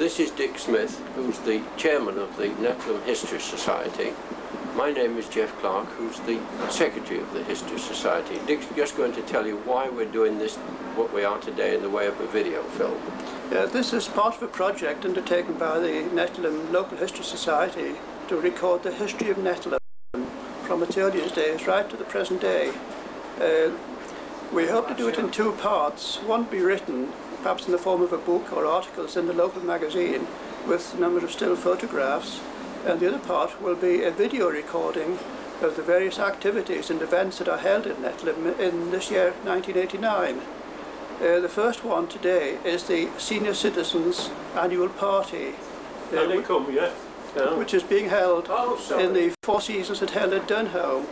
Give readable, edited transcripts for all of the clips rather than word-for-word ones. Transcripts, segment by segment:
This is Dick Smith, who's the chairman of the Nettleham History Society. My name is Geoff Clark, who's the secretary of the History Society. Dick's just going to tell you why we're doing this, what we are today, in the way of a video film. This is part of a project undertaken by the Nettleham Local History Society to record the history of Nettleham from its earliest days right to the present day. We hope to do it in two parts. One be written, perhaps in the form of a book or articles in the local magazine with a number of still photographs, and the other part will be a video recording of the various activities and events that are held in Nettleham in this year 1989. The first one today is the Senior Citizens Annual Party, which is being held in the Four Seasons at held at Dunholme,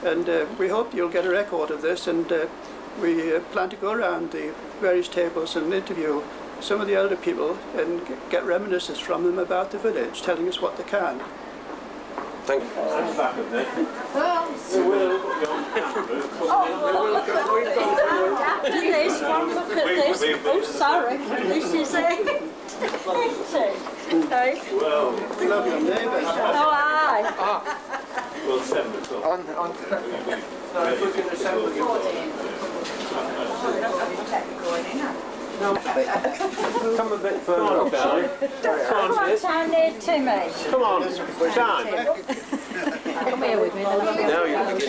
and we hope you'll get a record of this, and we plan to go around the various tables and interview some of the elder people and get reminiscences from them about the village, telling us what they can. Thank you. I'm back a bit. After this, one look at this. Oh, sorry. This is it. Okay. Well, Love your neighbours. Oh, aye. well, 7 o'clock. No, if we can assemble you. No, come a bit further up, darling. Come on, stand near to me. Come on, stand. Come here with me. Now you can get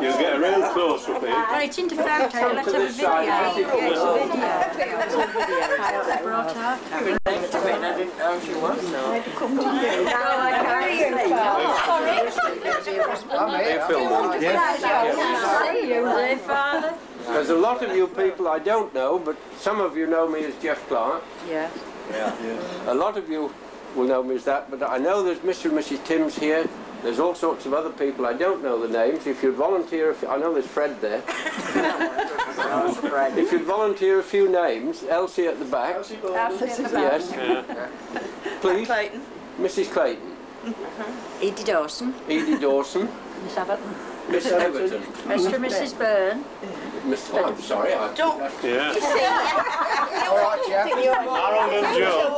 You'll get a real close up here. Well, it's into photo. Let's have a video. Yes, a video. I brought her. I didn't know she was. Come to you. Oh, I carry you. Sorry. They're filming. Nice to see you there, Father. There's a lot of you people I don't know, but some of you know me as Geoff Clark. Yeah. A lot of you will know me as that, but I know there's Mr. and Mrs. Timms here. There's all sorts of other people. I don't know the names. If you'd volunteer, I know there's Fred there. If you'd volunteer a few names, Elsie at the back. Elsie at the back. Yes. Please. Clayton. Mrs. Clayton. Edie Dawson. Edie Dawson. Miss Everton. Miss Everton. Mr. and Mrs. Byrne. Oh, I'm sorry. Don't. Yeah. All right, Jeff. Harold and Joe.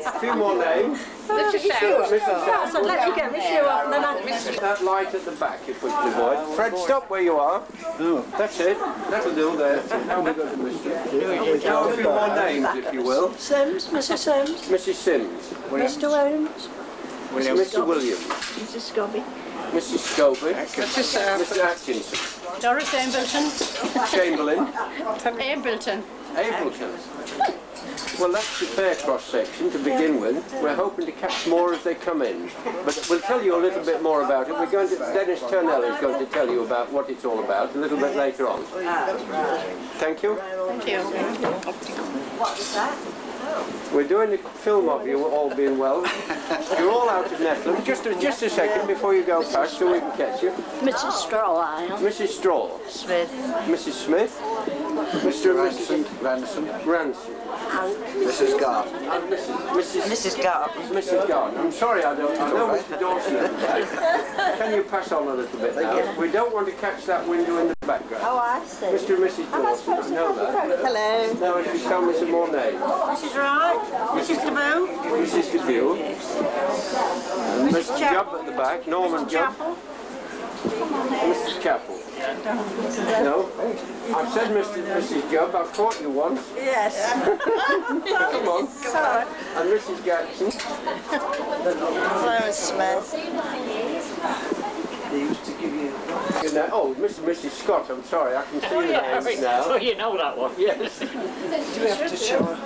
A few more names. Mrs. So let me get my shoe off and then I'll... That light at the back, if we can avoid. Fred, stop where you are. That's it. That'll do there. Now we go to Mr. Now a few more names, if you will. Sims, Mrs. Sims. Mrs. Sims. Mr. Williams. Mr. Williams. Mrs. Scobie. Mrs. Scobie. Mr. Atkinson. Doris Ambleton. Chamberlain. Ambleton. Ableton. Well, that's the fair cross-section to begin with. We're hoping to catch more as they come in. But we'll tell you a little bit more about it. We're going to, Dennis Turnell is going to tell you about what it's all about a little bit later on. Thank you. Thank you. What was that? We're doing a film of you, all being well. You're all out of Nettleham. Just a second before you go past so we can catch you. Mrs. Straw, I am. Mrs. Straw. Smith. Mrs. Smith. Mr. and Mrs. Ransom. Mrs. Gard. And Mrs. Gard. Mrs. Gard. I'm sorry, I know Mr. Dawson at the back. Can you pass on a little bit now? We don't want to catch that window in the background. Oh, I see. Mr. and Mrs. Dawson, I know that. Hello. Now if you tell me some more names. Mrs. Wright. Mrs. DeVoe. Mrs. DeVoe. Mr. Jubb at the back. Norman Jubb. Mrs. Chapel. No? I've said Mrs. Jubb, I've caught you once. Yes. Come on. Sorry. And Mrs. Jackson. Florence Smith. They used to give you... Oh, Mr. and Mrs. Scott, I'm sorry, I can see the names now. Oh, you know that one. Yes. Do we have to show her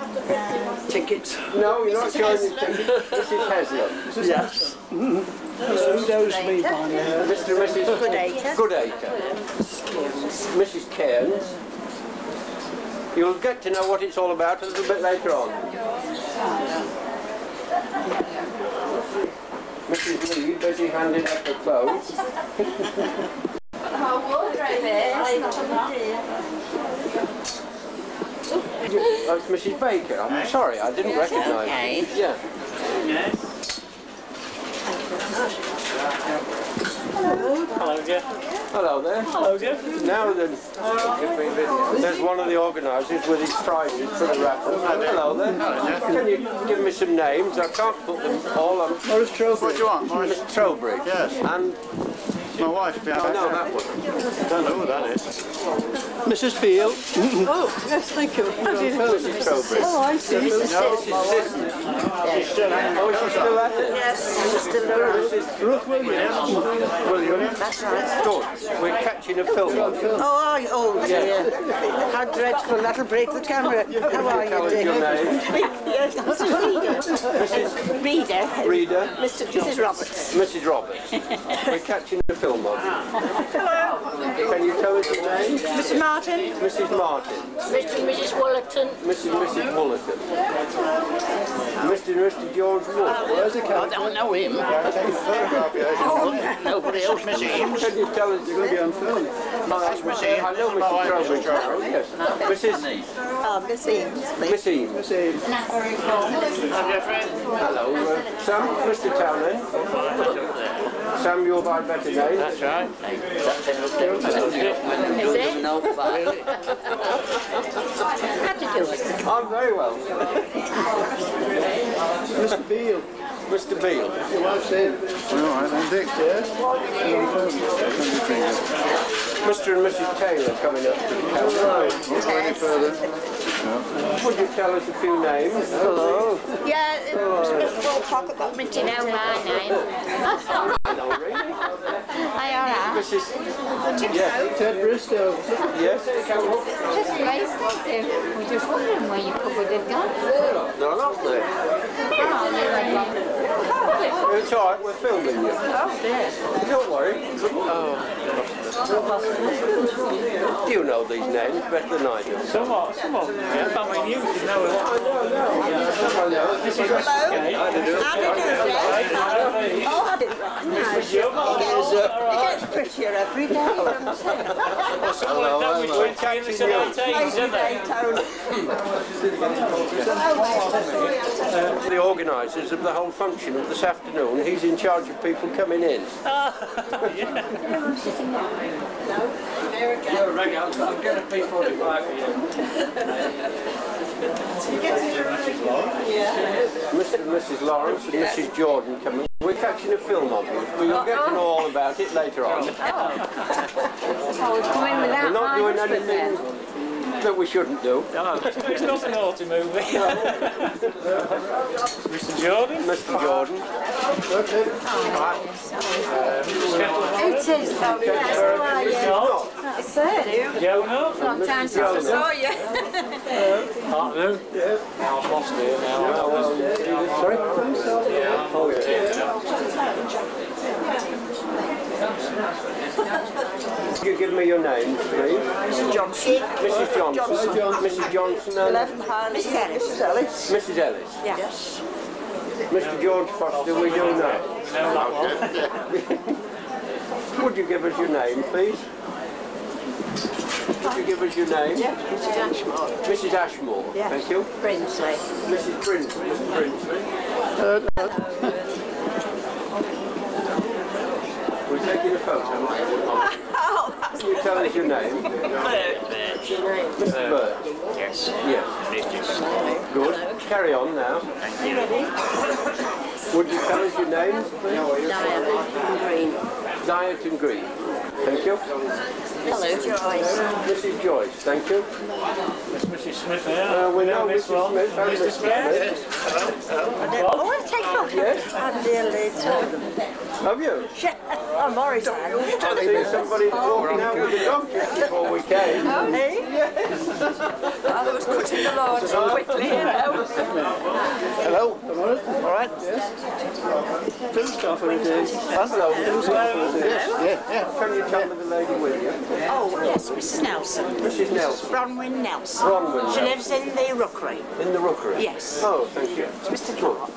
tickets? No, you're not showing the ticket. Mrs. Hesketh. Yes. Who knows me by name? Mr. and Mrs. Goodacre. Mrs. Cairns. You'll get to know what it's all about a little bit later on. Mrs. Lee, busy handing up the clothes. Oh, it's Mrs. Baker. I'm sorry, I didn't recognise you. Yeah. Hello, Geoff. Hello there. Hello, Geoff. Now then, there's one of the organisers with his prizes for the raffle. Hello there. Can you give me some names? I can't put them all on. Morris Trowbridge. What do you want? Morris Trowbridge. Yes. And my wife. I know that one. I don't know who that is. Mrs Beale. Oh, yes, thank you. Mrs Trowbridge. Oh, I see. Mrs Sisson. Oh, is she still at it? Yes, she's still there. Mrs Ruth Williams. Williams. That's right. Good. We're catching a film. Oh dear. How dreadful. That'll break the camera. How are Tell you, us Dick? your name. Yes, Mrs. Reader. Reader. Mrs. Roberts. Mrs Roberts. We're catching a film of you. Hello. Can you tell us your name? Mrs. Martin. Mrs Martin. Mr. and Mrs. Wollerton. Mrs Wollerton. Mr and Mr George Wood. Where's the cat? I don't know him. Nobody else, Miss Eames. Can you tell us? You're going to be on film. That's Miss Eames. I know Mrs Trowbridge now. Yes. Mrs. Miss Eames. Miss Eames. Miss Eames. Hello. Sam. Mr Townend. Sam, you're by better name. That's right. Is it? How to do it? I'm very well. Mr Beale. Mr Beale. Your wife's in. All right, then, Dick. Yes. Mr and Mrs Taylor coming up to the camera. Not go any further. Would you tell us a few names? Hello. Yeah, Miss Walcott got me to know my name. No, really? Hi, all right. Mrs. Yes. Ted Bristow. Yes. Just nice, thank you. We're just wondering where your cupboard had gone. No, not there. It's all right. We're filming you. Oh, dear. Don't worry. Do you know these names better than I do? Somewhat, Geoff. I mean, you should know a lot. Oh, I didn't recognise you. It gets prettier every day. We're catching the The organisers of the whole function of this afternoon, he's in charge of people coming in. Yeah. I'm getting a P45 for you. Mr and Mrs Lawrence and Mrs Jordan coming. We're catching a film of you. We'll get to know all about it later on. I was coming without We're not doing anything that we shouldn't do. No, it's not a naughty movie. Mr. Jordan? Mr Jordan. It is. Yes, how are you? That's it. Jonah? Long time since I saw you. Afternoon? Yes. Now I'm lost here now. Sorry? Yeah. Oh, yeah. Could you give me your names, please? Mrs. Johnson. Mrs Johnson. Mrs Johnson and 11 Harley. Mrs. Ellis. Mrs Ellis. Yes. Mr George Foster, we do know. Know that one. Would you give us your name, please? Would you give us your name? Yeah, Mrs. Ashmore. Mrs Ashmore. Yes. Thank you. Brinsley. Mrs Brinsley. Mr Brinsley. We're taking a photo. Can you tell us your name? Mr Birch. Yes. Yes. Good. Carry on now. Would you tell us your names, please? Green. Diet and Green. Thank you. Hello, Joyce. Mrs Joyce. Thank you. That's Mrs. Smith here. We know this Mrs one. Smith and Mr. Mr. Smith. Oh, I'll take photos. Yes. I'm dear later. Have you? I'm Morris. I see somebody walking out with a dog just before we came. Hey? Yes. I was cutting the lawn so quickly, you know. Hello. All right. Yes. Film staffer it is. Hello. Yeah. Can you tell me the lady with you? Oh, yes, Mrs. Nelson. Mrs Nelson. Bronwyn Nelson. Bronwyn She Nelson. lives in the Rookery. In the Rookery? Yes. Oh, thank you. It's Mr. Clark.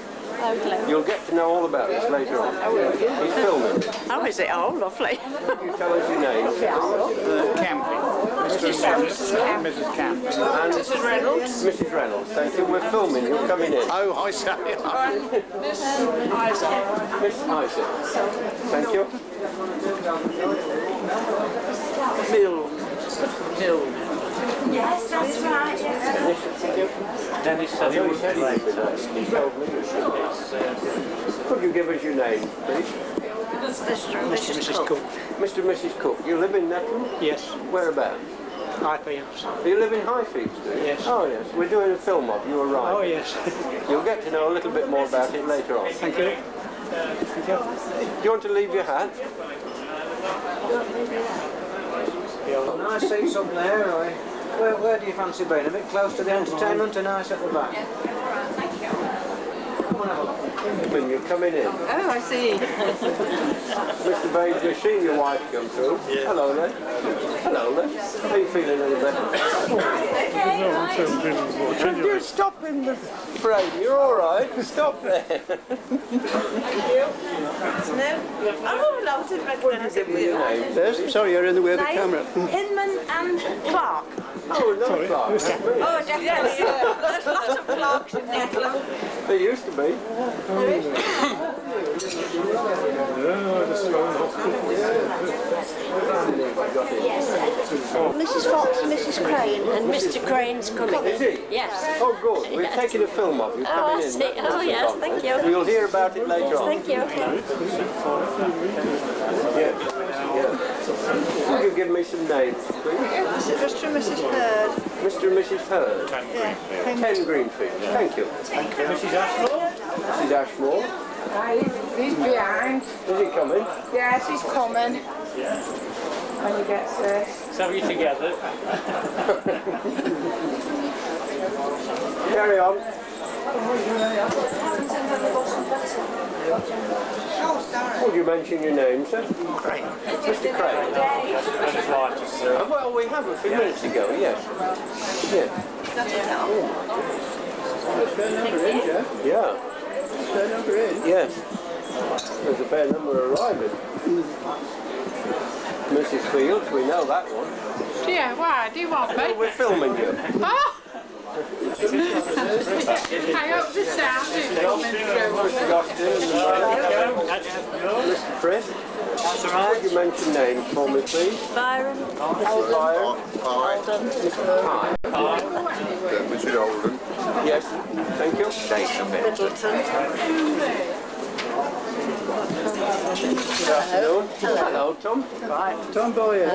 You'll get to know all about this later on. He's filming. Oh, is it? Oh, lovely. Can you tell us your name? Camping. Mrs. Mrs. Camping. And Mrs Reynolds. Mrs Reynolds, thank you. We're filming. You're coming in. Oh, I say. Miss Isaac. Thank you. Yes, that's right. Yes. Dennis said he was late. He told me. Could you give us your name, please? Mr. and Mrs. Cook. Mr. and Mrs. Cook. You live in Nettleham? Yes. Whereabouts? Highfields. You live in Highfields, do you? Yes. Oh, yes. We're doing a film of you arriving. Oh, yes. You'll get to know a little bit more about it later on. Thank you. Thank you. Do you want to leave your hat? Nice seats up there, where do you fancy being? A bit close to the entertainment and nice at the back? Come in, you're coming in. Oh, I see. Mr. Baines, you've seen your wife come through. Yeah. Hello there. Hello there. How are you feeling any better? Could you stop in the frame? You're all right. Stop there. What is it with your name? Yes, sorry, you're in the way of the camera. Hinman and Clark. Oh, not Clark. Oh, definitely. There's lots of Clarks in Nettleham. There used to be. Mrs. Fox and Mrs. Crane. And Mr. Crane's coming. Is he? Yes. Oh, good. We're taking a film of you coming in. Oh, yes, thank you. We'll hear about it later on. Thank you. Yeah. Could you give me some names, please? Mr. and Mrs. Hurd. Mr. and Mrs. Hurd. 10 Greenfield. Thank you. Mrs Ashmore? Mrs. Ashmore. He's behind. Is he coming? Yes, he's coming. When he gets there. So are you together? Carry on. Would you mention your name, sir? Crane. Mr. Crane. Well, we have a few minutes ago, yes. Yeah. Yeah. Fair number in. Yes. There's a fair number arriving. Mrs. Fields, we know that one. Yeah, why? Do you want me? Well, we're filming you. Oh! I hope the sound is coming through. Mr. Austin and Mr. Frisk. That's right. Would you mention names for me, please? Byron. Mr. Byron. Mr. Pye. Mr. Holden. Yes, thank you. Middleton. Good afternoon. Hello, Tom. Right. Tom Bowyer.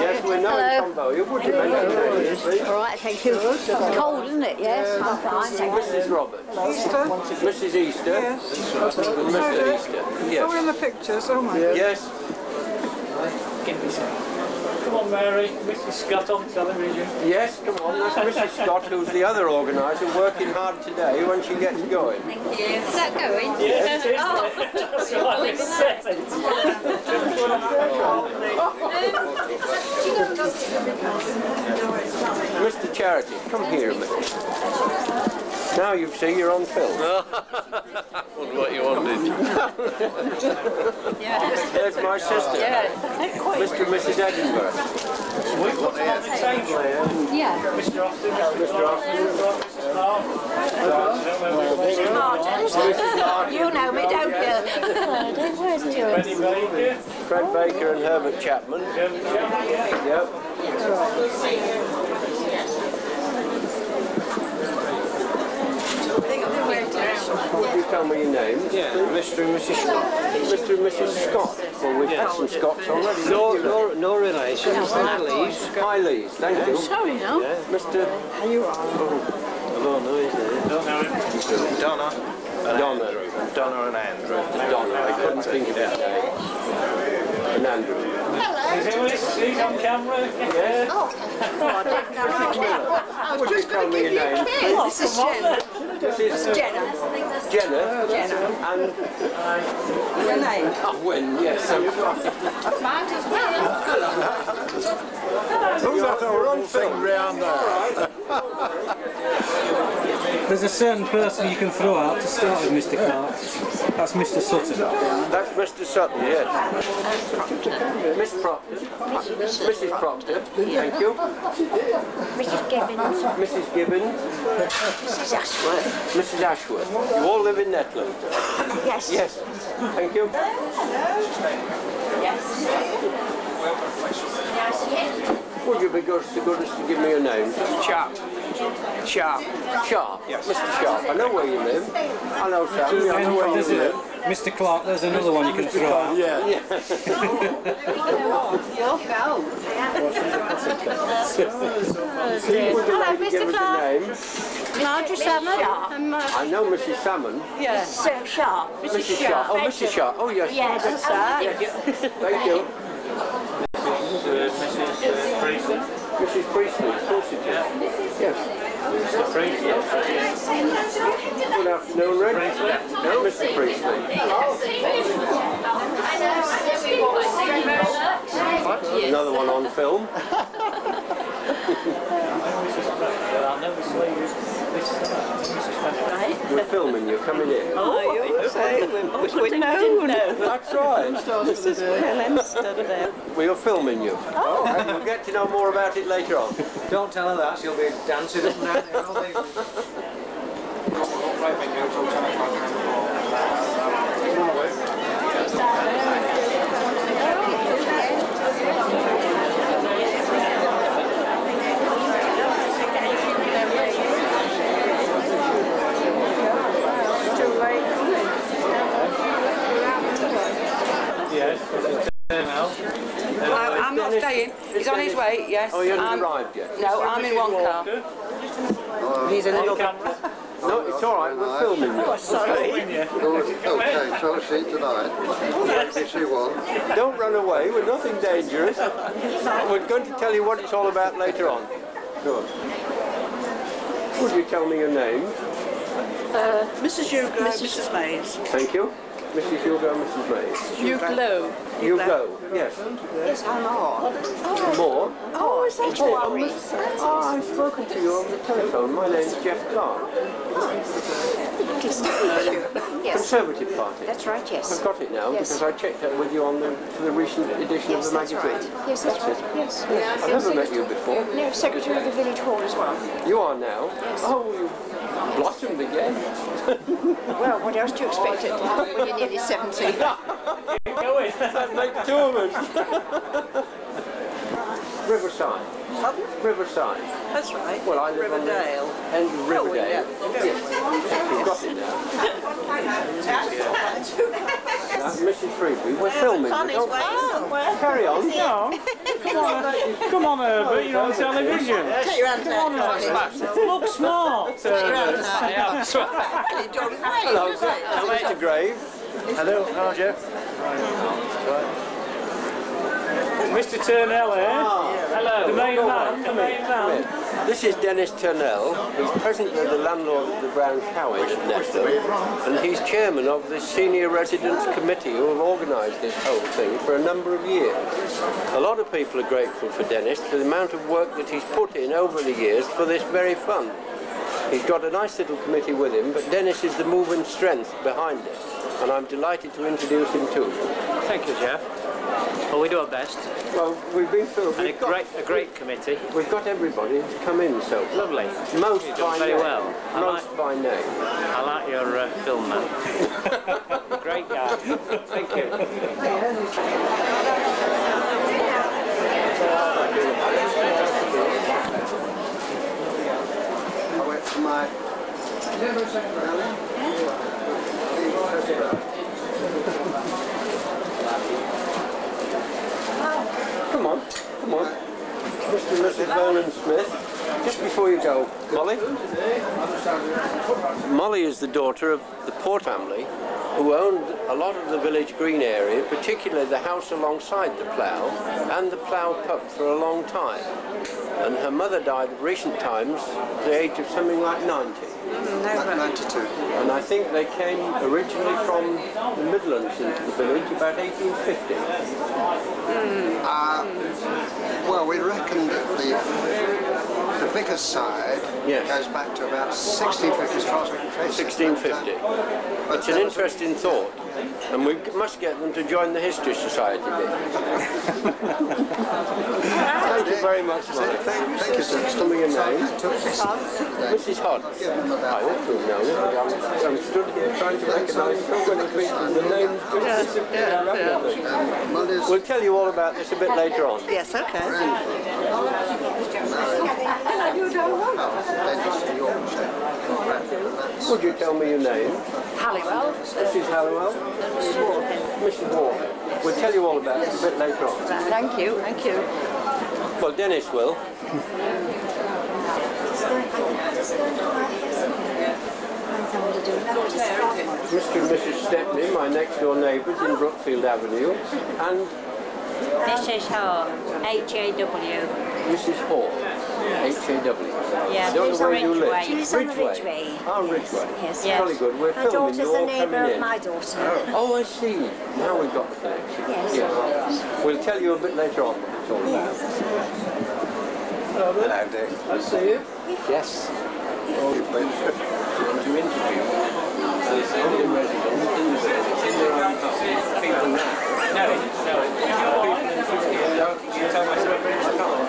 Yes, we know Tom Bowyer. Would you mention names, please? All right, thank you. It's cold, isn't it? Yes, I'm fine, thank you. Mrs. Roberts. Mrs. Easter. Yes. And Mr. Easter. Yes. Oh, in the pictures, oh my. Yes. Come on, Mary. Mrs Scott on television. Yes, come on. That's Mrs. Scott, who's the other organiser, working hard today when she gets going. Thank you. Is that going? Yes, it is. Oh. That's why we set it. Mr. Charity, come here a minute. Now you see you're on film. What you wanted. There's my sister. Mr. and Mrs. Edinburgh. We've got them on the table here. Yeah. Mr Austin, Mr. Austin. Mrs. Martin. You know me, don't you? Where's Jules? Freddie Baker. Fred Baker and Herbert Chapman. Yep. Would you tell me your names? Yeah, Mr. and Mrs. Scott. Mr. and Mrs. Scott. Well, we've had some Scotts already. No relations. Hi, Lees. Hi, Lees. Thank you. Sorry now. Mr. I don't know his name. Donna. Donna. Donna and Andrew. Donna. I couldn't think of his name. And Andrew. He's on camera. Yes. Would you tell me your name, please? This is Jenna. This is Jenna. Jenna. And Your name? oh, when? Yes. Might as well. Who's that whole thing round there? There's a certain person you can throw out to start with, Mr. Clark. That's Mr. Sutton. That's Mr. Sutton, yes. Miss Proctor. Mrs. Proctor, thank you. Mrs Gibbons. Mrs. Gibbons. Mrs Ashworth. Mrs. Ashworth. You all live in Nettleham? Yes. Yes. Thank you. Would you be good as to give me a name? Sharp. Sharp. Yes. Mr. Sharp. I know where you live. I know Sam. I know where you live. Mr. Clark, there's another one you can throw out. Yeah. Hello, Mr. Clark. Name? Marjorie Salmon. I know Mrs. Salmon. Yes. So Sharp. Mrs. Sharp. Oh, Mrs. Sharp. Oh, yes. Yes. Thank you. Mrs. Priestley. Mrs. Priestley, of course it is. Yes. Mr. Priestley. Good afternoon, Rick. No, Mr. Priestley. Another one on film. We're filming you, coming in. Oh, you say we know. That's right. Mrs. Hesketh there. We are filming you. Oh. And you'll get to know more about it later on. Don't tell her that, she'll be dancing up and down here all day. I'm not staying. He's on his way, yes. Oh, you haven't arrived yet? No, I'm in one car. He's in another. No, it's all right. We're filming you. Oh, sorry. Okay, so I'll see you tonight. Yes you want. Don't run away. We're nothing dangerous. We're going to tell you what it's all about later on. Good. Would you tell me your name? Mrs. Hugo, Mrs. Mays. Thank you. Mrs. Hugo, Mrs. Mays. Hugo. Hugo, yes. Yes, I'm more. More? Oh, is that worry? Oh, I've spoken to you over the telephone. My name's Geoff Clark. Yes. Conservative Party. That's right, yes. I've got it now Yes. because I checked that with you on the recent edition Yes, of the that's magazine. right. Yes, that's right. Yes. I've never met you before. No, Secretary of the Village Hall as well. You are now? Yes. Oh, you blossomed again. Well, what else do you expect when you're nearly 70? That makes two of us. Riverside. Riverside. That's right. Well, I live Riverdale. on the end of Riverdale. yeah. Yes. You've got it now. That's Mrs. Freeby. We're filming. On his Don't- way somewhere. Carry on. Come on, Herbert, you're on television. Take your hands out. Look smart. Take your hands out. Hello, Mr. Grave. Hello, Jeff. Mr. Turnell here. Hello. The main man. The main man. This is Dennis Turnell. He's presently the landlord of the Brown Cowage at Nettleham, and he's chairman of the Senior Residents Committee who have organised this whole thing for a number of years. A lot of people are grateful for Dennis for the amount of work that he's put in over the years for this very fund. He's got a nice little committee with him, but Dennis is the moving strength behind it, and I'm delighted to introduce him to you. Thank you, Jeff. Well, we do our best. Well, we've been through. And a great committee. We've got everybody to come in, so Lovely. most You've by done very name. well. Most by name. I like your film man. Great guy. Thank you. I went to my... Come on, come on. Mr. and Mrs. Vernon Smith. Just before you go, Molly. Molly is the daughter of the Port family who owned a lot of the village green area, particularly the house alongside the plough and the plough pub for a long time. And her mother died at recent times at the age of something like 90. No, 92. And I think they came originally from the Midlands into the village about 1850. Well, we reckon that the vicar's side Yes. goes back to about 1650 as far as we can trace it. 1650. It's an interesting thought, and we must get them to join the History Society. Thank you very much, Mike. Thank you, sir. Tell me your name. Mrs Hodge. I ought to have known it, but I'm stood here trying to recognise so many people. The name's just We'll tell you all about this a bit later on. Yes, okay. Would you tell me your name? Halliwell. Mrs Halliwell? Mrs Walker. Mrs Walker. We'll tell you all about it a bit later on. Thank you, thank you. Well, Dennis will. Mr. and Mrs Stepney, my next door neighbours in Brookfield Avenue, and Mrs Hall, H-A-W. Mrs Hall, H-A-W. Yeah, Don't lives know on where you live. Ridgeway. She lives on the Ridgeway. Oh, Ridgeway. Yes. Jolly good. We're Her filming daughter's you a all neighbour coming of in. my daughter. Oh, I see. Now we've got the connection. Yes. We'll tell you a bit later on what it's all about. Hello, Dick. I see you. Yes. To interview. So it's only a resident. There are people now. No. You tell myself I can't.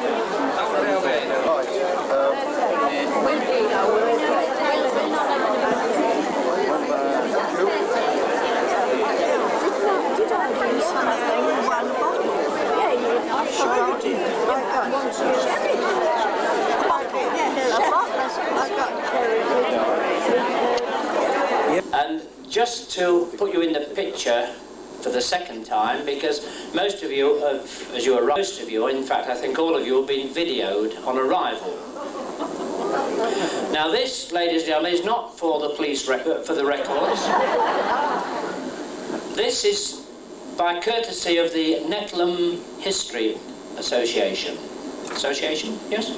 And just to put you in the picture for the second time, because most of you have, as you arrive, most of you, in fact I think all of you, have been videoed on arrival. Now this, ladies and gentlemen, is not for the police for the records. This is by courtesy of the Nettleham History Association. Yes?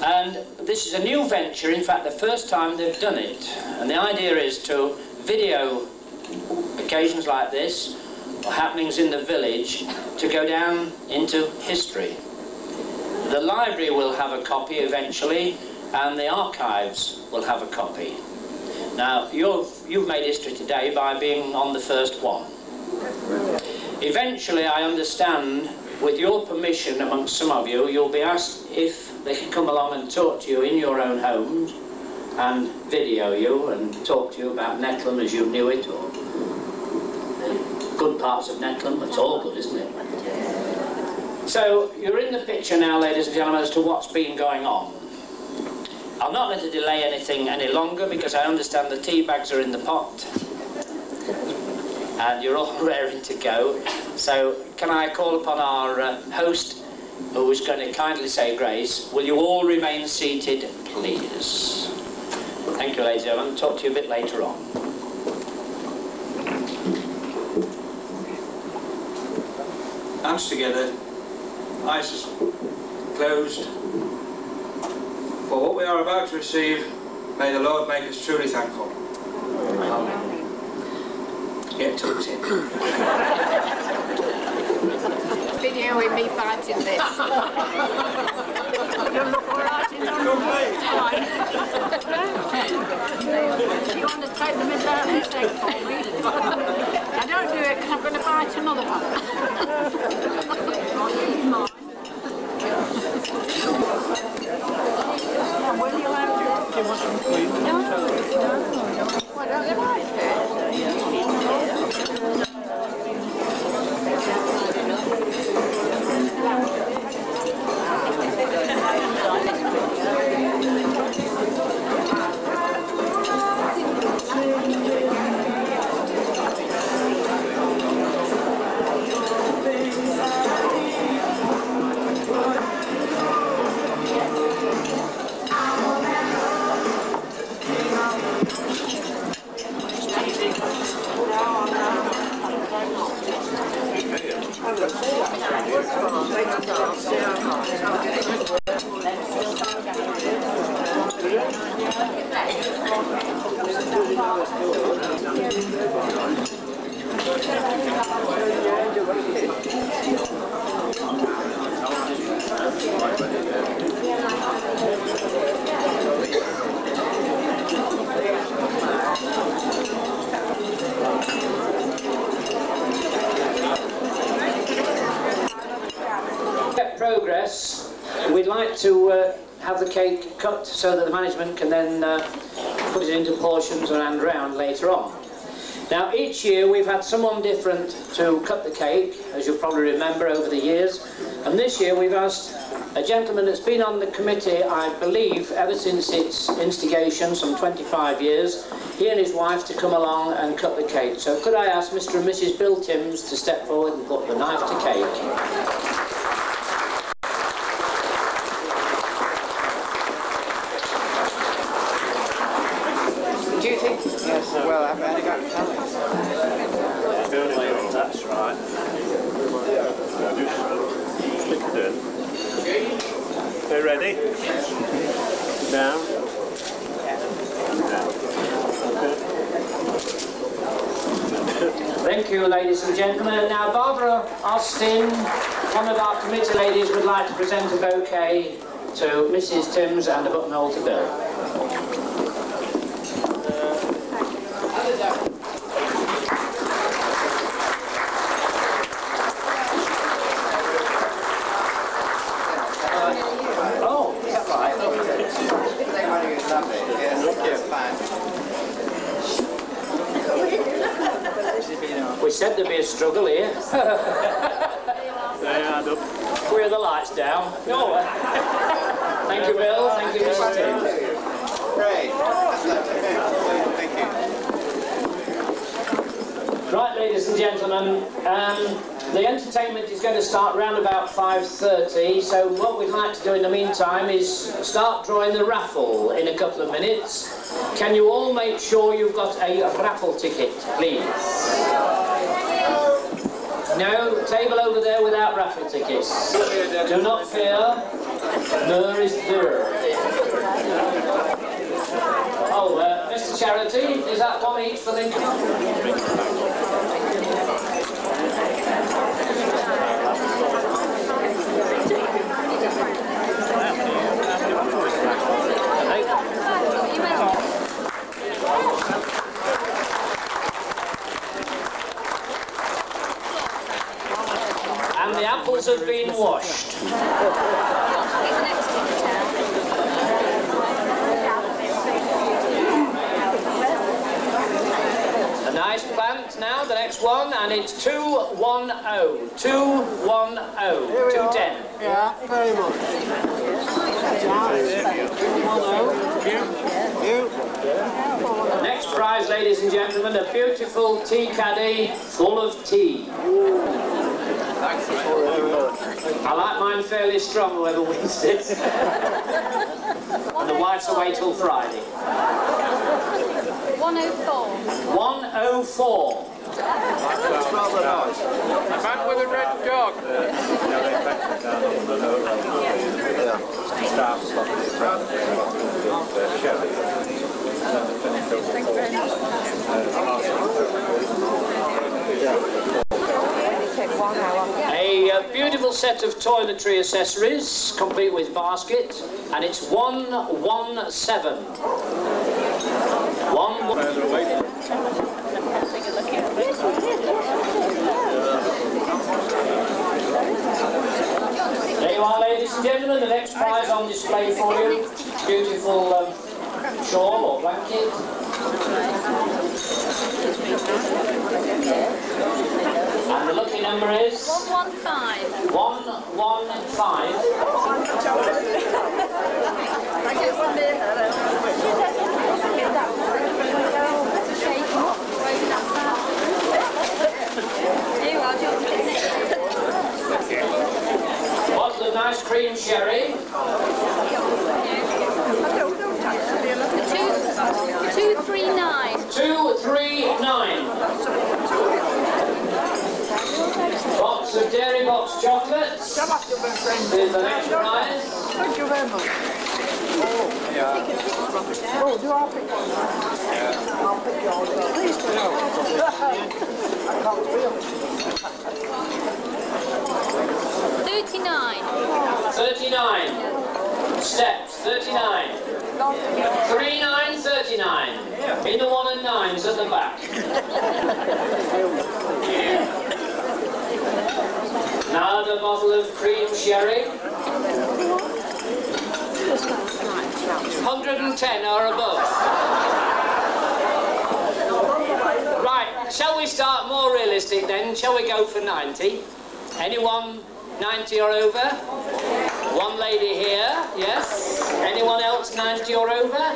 And this is a new venture, in fact the first time they've done it. And the idea is to video occasions like this, or happenings in the village, to go down into history. The library will have a copy eventually, and the archives will have a copy. Now, you've made history today by being on the first one. Eventually, I understand, with your permission amongst some of you, you'll be asked if they can come along and talk to you in your own homes and video you and talk to you about Nettleham as you knew it, or good parts of Nettleham. It's all good, isn't it? So, you're in the picture now, ladies and gentlemen, as to what's been going on. I'm not going to delay anything any longer because I understand the tea bags are in the pot and you're all raring to go. So can I call upon our host, who is going to kindly say grace. Will you all remain seated, please? Thank you, ladies and gentlemen. Talk to you a bit later on. Hands together, eyes closed. For what we are about to receive, may the Lord make us truly thankful. Amen. Get tucked in. Videoing me biting this. You'll look alright in time. You want to take the middle out of this egg for me? I don't do it because I'm going to bite another one. Will you have it? No. Why don't they like it? we'd like to have the cake cut so that the management can then put it into portions and round later on. Now, each year we've had someone different to cut the cake, as you'll probably remember over the years, and this year we've asked a gentleman that's been on the committee, I believe, ever since its instigation, some 25 years, he and his wife to come along and cut the cake. So could I ask Mr. and Mrs Bill Timms to step forward and put the knife to cake? Do you think? Yes, well, I've only got to tell it. That's right. Stick it in. Okay, ready? Down. Thank you, ladies and gentlemen. And now Barbara Austin, one of our committee ladies, would like to present a bouquet to Mrs Timms and a buttonhole to Bill. We said there'd be a struggle here. Where are the lights down? No. Thank you, Bill. Thank you, Mrs. Tim. Great. Thank you. Right, ladies and gentlemen, the entertainment is going to start round about 5:30, so what we'd like to do in the meantime is start drawing the raffle in a couple of minutes. Can you all make sure you've got a raffle ticket, please? No, table over there without raffle tickets. Do not fear, there is there. Oh, Mr. Charity, is that one each for Lincoln? And the apples have been washed. A nice plant now, the next one, and it's 210. 210. 210. Yeah, very much. Next prize, ladies and gentlemen, a beautiful tea caddy full of tea. I like mine fairly strong, whoever wins this. And the wife's away till Friday. 104. 104. That's rather nice. A man with a red dog. A beautiful set of toiletry accessories, complete with basket, and it's 117. 117. There you are, ladies and gentlemen, the next prize on display for you. Beautiful shawl or blanket. And the lucky number is 115. 115. What's the nice cream sherry? 239. 239. Box of Dairy Box chocolates. Here's the next prize. Thank you very much. Oh, do I pick one? Yeah. I'll pick yours. Please do. I can't feel it. 39. 39. Steps, 39. 3939. In the 1 and 9s at the back. Another bottle of cream sherry. 110 or above? Right, shall we start more realistic then? Shall we go for 90? Anyone 90 or over? One lady here, yes. Anyone else 90 or over?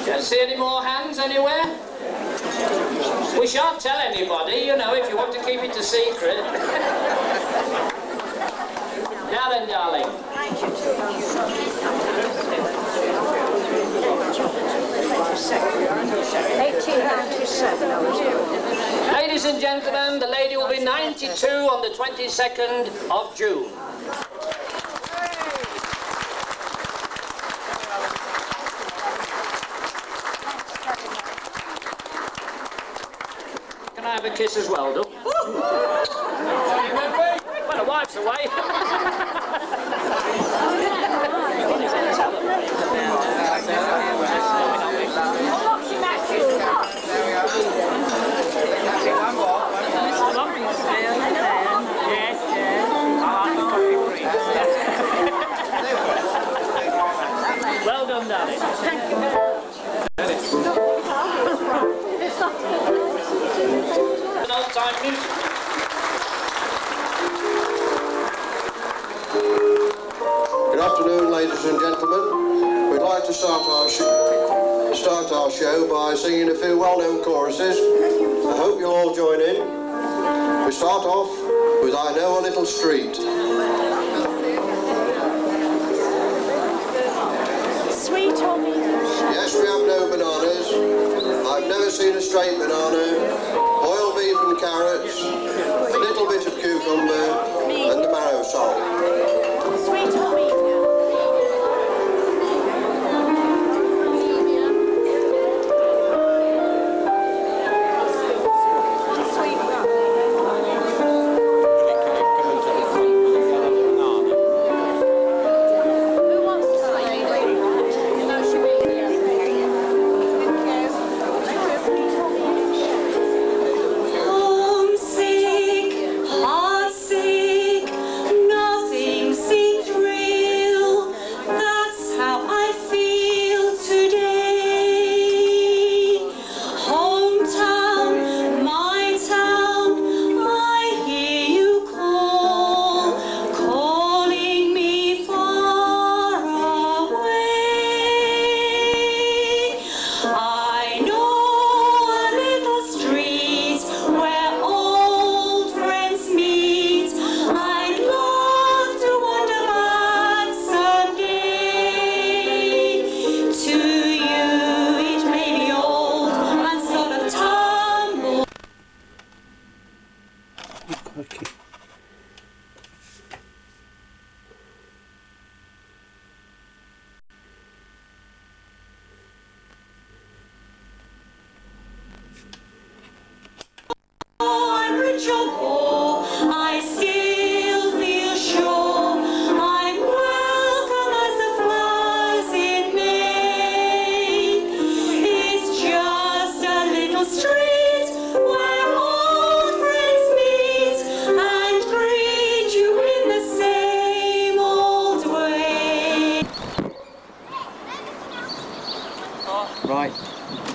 Don't see any more hands anywhere? We shan't tell anybody, you know, if you want to keep it a secret. Now then, darling. 1897. Ladies and gentlemen, the lady will be 92 on the 22nd of June. Can I have a kiss as well, Duck? Well, the wife's away. Well done, darling. Thank you. An old-time music. Good afternoon, ladies and gentlemen. We'd like to start our show by singing a few well-known choruses. I hope you'll all join in. We start off with I Know a Little Street. Sweet or Yes, we have no bananas. I've never seen a straight banana. Boiled beef and carrots, a little bit of cucumber, and the marrow salt. Sweet or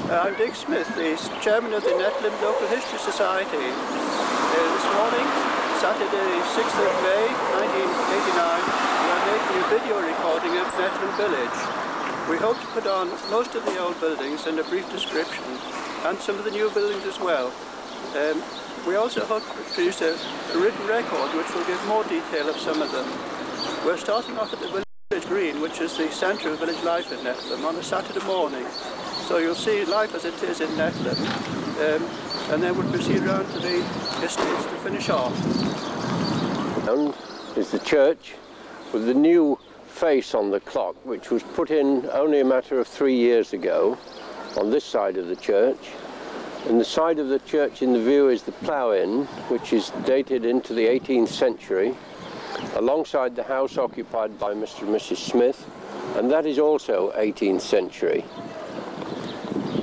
I'm Dick Smith, the chairman of the Nettleham Local History Society. This morning, Saturday 6th of May 1989, we are making a video recording of Nettleham Village. We hope to put on most of the old buildings and a brief description, and some of the new buildings as well. We also hope to produce a written record which will give more detail of some of them. We're starting off at the Village Green, which is the centre of village life in Nettleham, on a Saturday morning. So you'll see life as it is in Nettleham, and then we'll proceed round to the estates to finish off. And is the church with the new face on the clock, which was put in only a matter of 3 years ago on this side of the church. And the side of the church in the view is the plough-in, which is dated into the 18th century, alongside the house occupied by Mr. and Mrs. Smith, and that is also 18th century.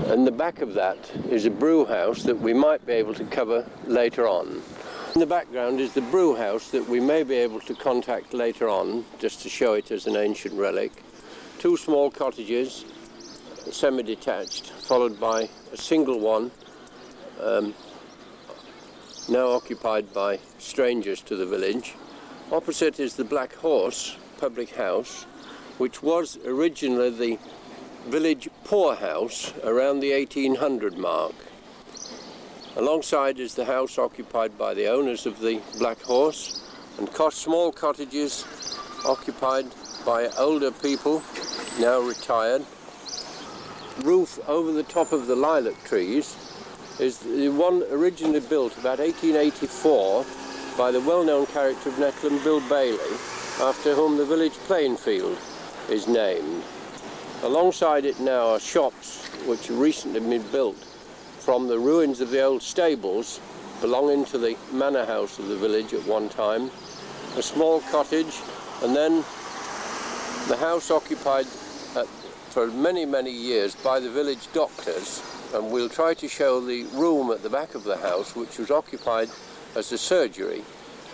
And the back of that is a brew house that we might be able to cover later on. In the background is the brew house that we may be able to contact later on, just to show it as an ancient relic. 2 small cottages, semi-detached, followed by a single one, now occupied by strangers to the village. Opposite is the Black Horse public house, which was originally the village poorhouse around the 1800 mark. Alongside is the house occupied by the owners of the Black Horse, and small cottages occupied by older people, now retired. Roof over the top of the lilac trees is the one originally built about 1884 by the well-known character of Nettleham, Bill Bailey, after whom the village playing field is named. Alongside it now are shops which have recently been built from the ruins of the old stables belonging to the manor house of the village at one time, a small cottage, and then the house occupied for many years by the village doctors, and we'll try to show the room at the back of the house which was occupied as a surgery,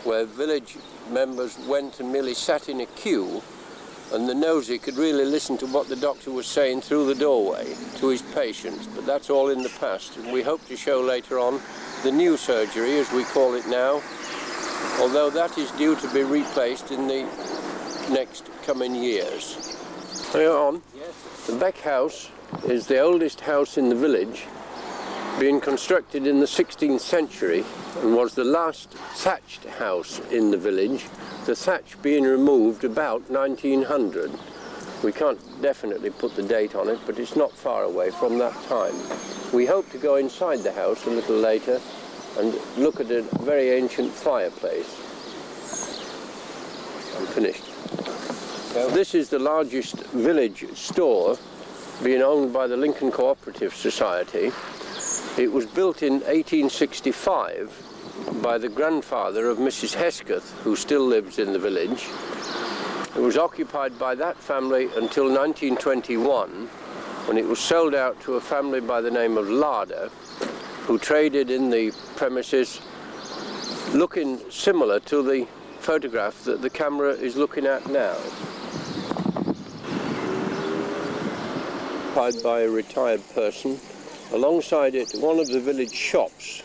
where village members went and merely sat in a queue, and the nosy could really listen to what the doctor was saying through the doorway to his patients. But that's all in the past, and we hope to show later on the new surgery, as we call it now, although that is due to be replaced in the next coming years. Hang on. Yes. The Beckhaus is the oldest house in the village, being constructed in the 16th century, and was the last thatched house in the village, the thatch being removed about 1900. We can't definitely put the date on it, but it's not far away from that time. We hope to go inside the house a little later and look at a very ancient fireplace. I'm finished. This is the largest village store, being owned by the Lincoln Cooperative Society. It was built in 1865 by the grandfather of Mrs Hesketh, who still lives in the village. It was occupied by that family until 1921, when it was sold out to a family by the name of Larder, who traded in the premises, looking similar to the photograph that the camera is looking at now. Occupied by a retired person. Alongside it, one of the village shops,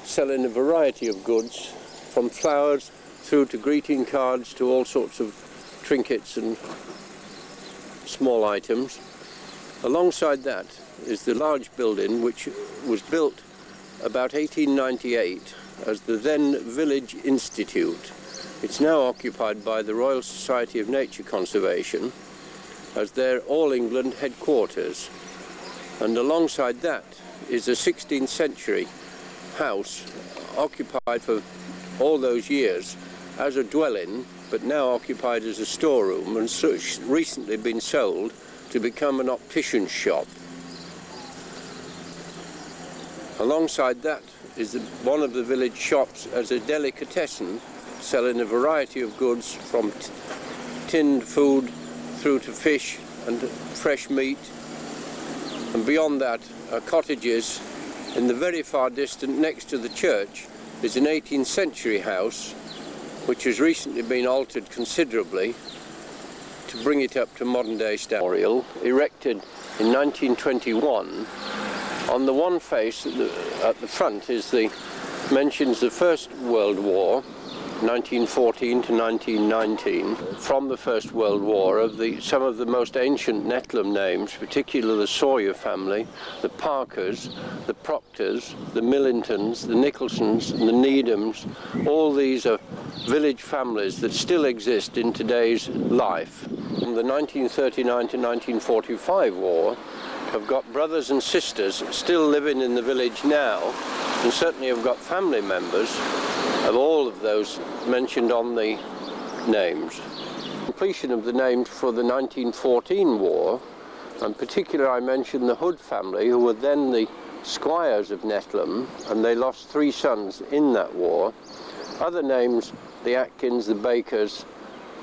selling a variety of goods, from flowers through to greeting cards to all sorts of trinkets and small items. Alongside that is the large building which was built about 1898 as the then Village Institute. It's now occupied by the Royal Society of Nature Conservation as their All England headquarters. And alongside that is a 16th century house occupied for all those years as a dwelling, but now occupied as a storeroom, and recently been sold to become an optician's shop. Alongside that is one of the village shops as a delicatessen, selling a variety of goods from tinned food through to fish and fresh meat. And beyond that are cottages. In the very far distant, next to the church, is an 18th century house which has recently been altered considerably to bring it up to modern day standard. Erected in 1921. On the one face at the front mentions the First World War, 1914 to 1919. From the First World War, of some of the most ancient Nettleham names, particularly the Sawyer family, the Parkers, the Proctors, the Millingtons, the Nicholsons, and the Needhams. All these are village families that still exist in today's life. From the 1939 to 1945 war, have got brothers and sisters still living in the village now, and certainly have got family members of all of those mentioned on the names. Completion of the names for the 1914 war, and particularly I mentioned the Hood family, who were then the squires of Nettleham, and they lost 3 sons in that war. Other names, the Atkins, the Bakers,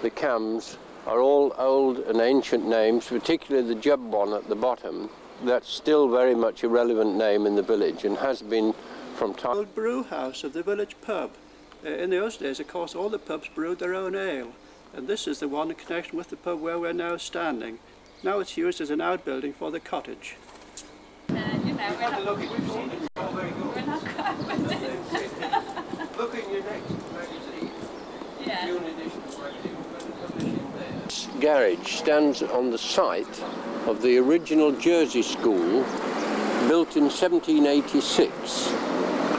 the Cams, are all old and ancient names, particularly the Jubb one at the bottom. That's still very much a relevant name in the village, and has been from time. Old brew house of the village pub. In those days, of course, all the pubs brewed their own ale, and this is the one in connection with the pub where we're now standing. Now it's used as an outbuilding for the cottage. You know, we're not... Look in your next magazine. Yeah. June edition of magazine. We're going to publish it there. This garage stands on the site of the original Jersey School, built in 1786.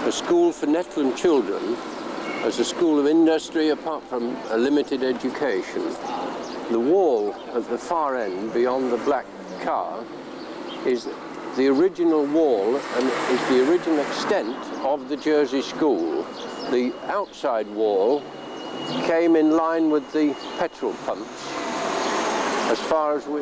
A school for Nettleham children, as a school of industry apart from a limited education. The wall at the far end, beyond the black car, is the original wall and is the original extent of the Jersey School. The outside wall came in line with the petrol pumps as far as we...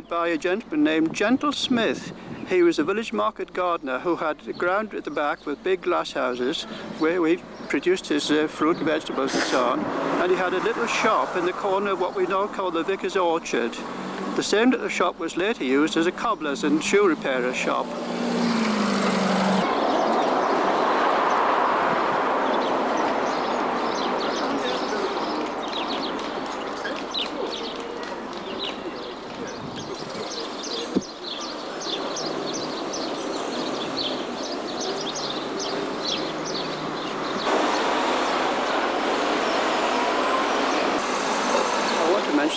By a gentleman named Gentle Smith. He was a village market gardener who had a ground at the back with big glass houses where he produced his fruit, vegetables and so on, and he had a little shop in the corner of what we now call the Vicar's Orchard. The same little shop was later used as a cobbler's and shoe repairer's shop.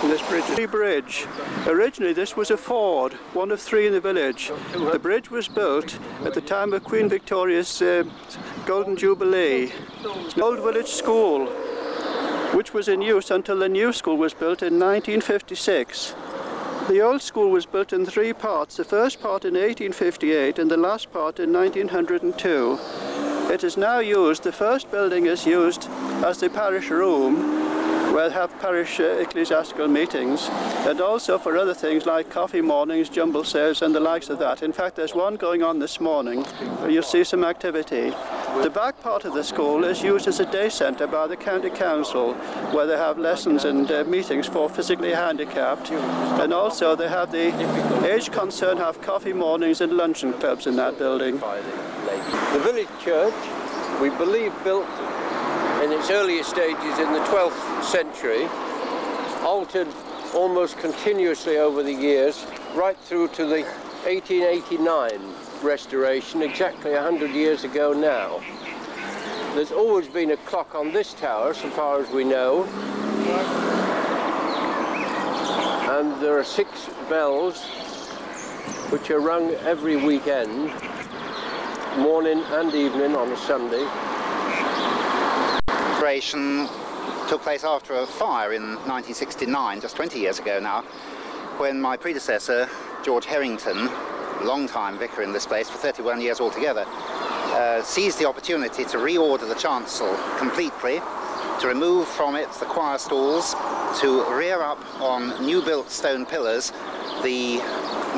This bridge. Originally this was a ford, one of three in the village. The bridge was built at the time of Queen Victoria's Golden Jubilee. It's an old village school which was in use until the new school was built in 1956. The old school was built in three parts, the first part in 1858 and the last part in 1902. It is now used, the first building is used as the parish room, where they have parish ecclesiastical meetings, and also for other things like coffee mornings, jumble sales and the likes of that. In fact, there's one going on this morning where you'll see some activity. The back part of the school is used as a day centre by the county council, where they have lessons and meetings for physically handicapped, and also they have the Age Concern have coffee mornings and luncheon clubs in that building. The village church, we believe, built in its earlier stages in the 12th century, altered almost continuously over the years, right through to the 1889 restoration, exactly 100 years ago now. There's always been a clock on this tower, so far as we know, and there are 6 bells which are rung every weekend, morning and evening on a Sunday. Took place after a fire in 1969, just 20 years ago now, when my predecessor, George Harrington, long-time vicar in this place for 31 years altogether, seized the opportunity to reorder the chancel completely, to remove from it the choir stalls, to rear up on new-built stone pillars the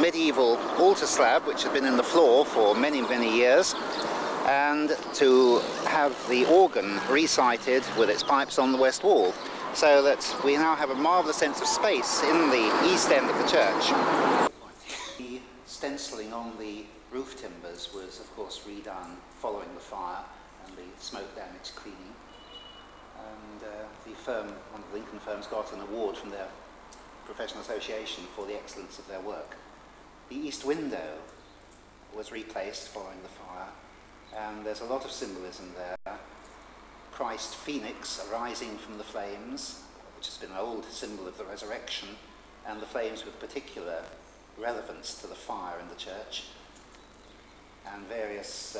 medieval altar slab which had been in the floor for many, many years, and to have the organ recited with its pipes on the west wall, so that we now have a marvellous sense of space in the east end of the church. The stenciling on the roof timbers was of course redone following the fire and the smoke damage cleaning, and the firm, one of the Lincoln firms, got an award from their professional association for the excellence of their work. The east window was replaced following the fire, and there's a lot of symbolism there. Christ Phoenix arising from the flames, which has been an old symbol of the resurrection, and the flames with particular relevance to the fire in the church, and various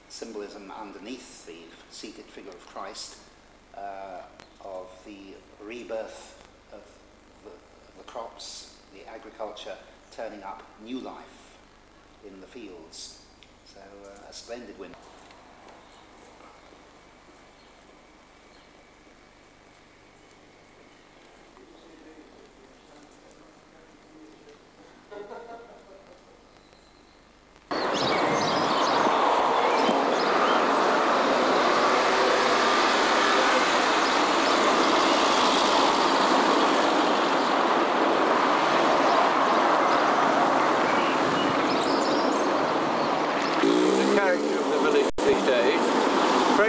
symbolism underneath the seated figure of Christ, of the rebirth of the crops, the agriculture turning up new life in the fields. So a splendid window.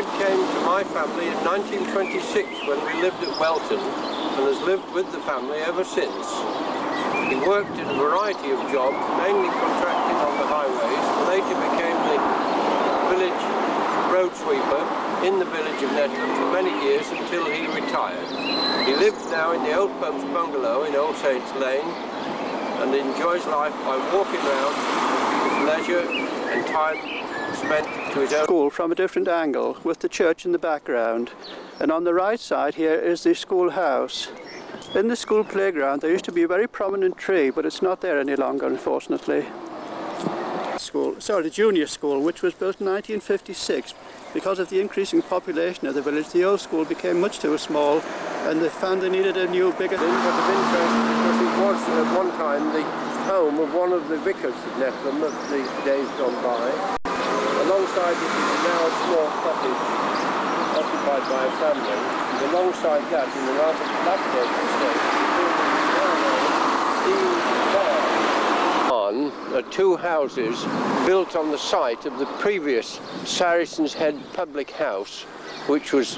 Fred came to my family in 1926 when we lived at Welton and has lived with the family ever since. He worked in a variety of jobs, mainly contracting on the highways, and later became the village road sweeper in the village of Nettleham for many years until he retired. He lives now in the Old Pope's bungalow in Old Saints Lane and enjoys life by walking around with leisure and time spent to his own school from a different angle with the church in the background. And on the right side here is the schoolhouse. In the school playground there used to be a very prominent tree, but it's not there any longer, unfortunately. The junior school, which was built in 1956. Because of the increasing population of the village, the old school became much too small, and they found they needed a new, bigger thing. But of interest because it was at one time the home of one of the vicars of Nettleham of the days gone by. Alongside it is now a small cottage occupied by a family. And alongside that, in the rather dilapidated state, are two houses built on the site of the previous Sarrison's Head public house, which was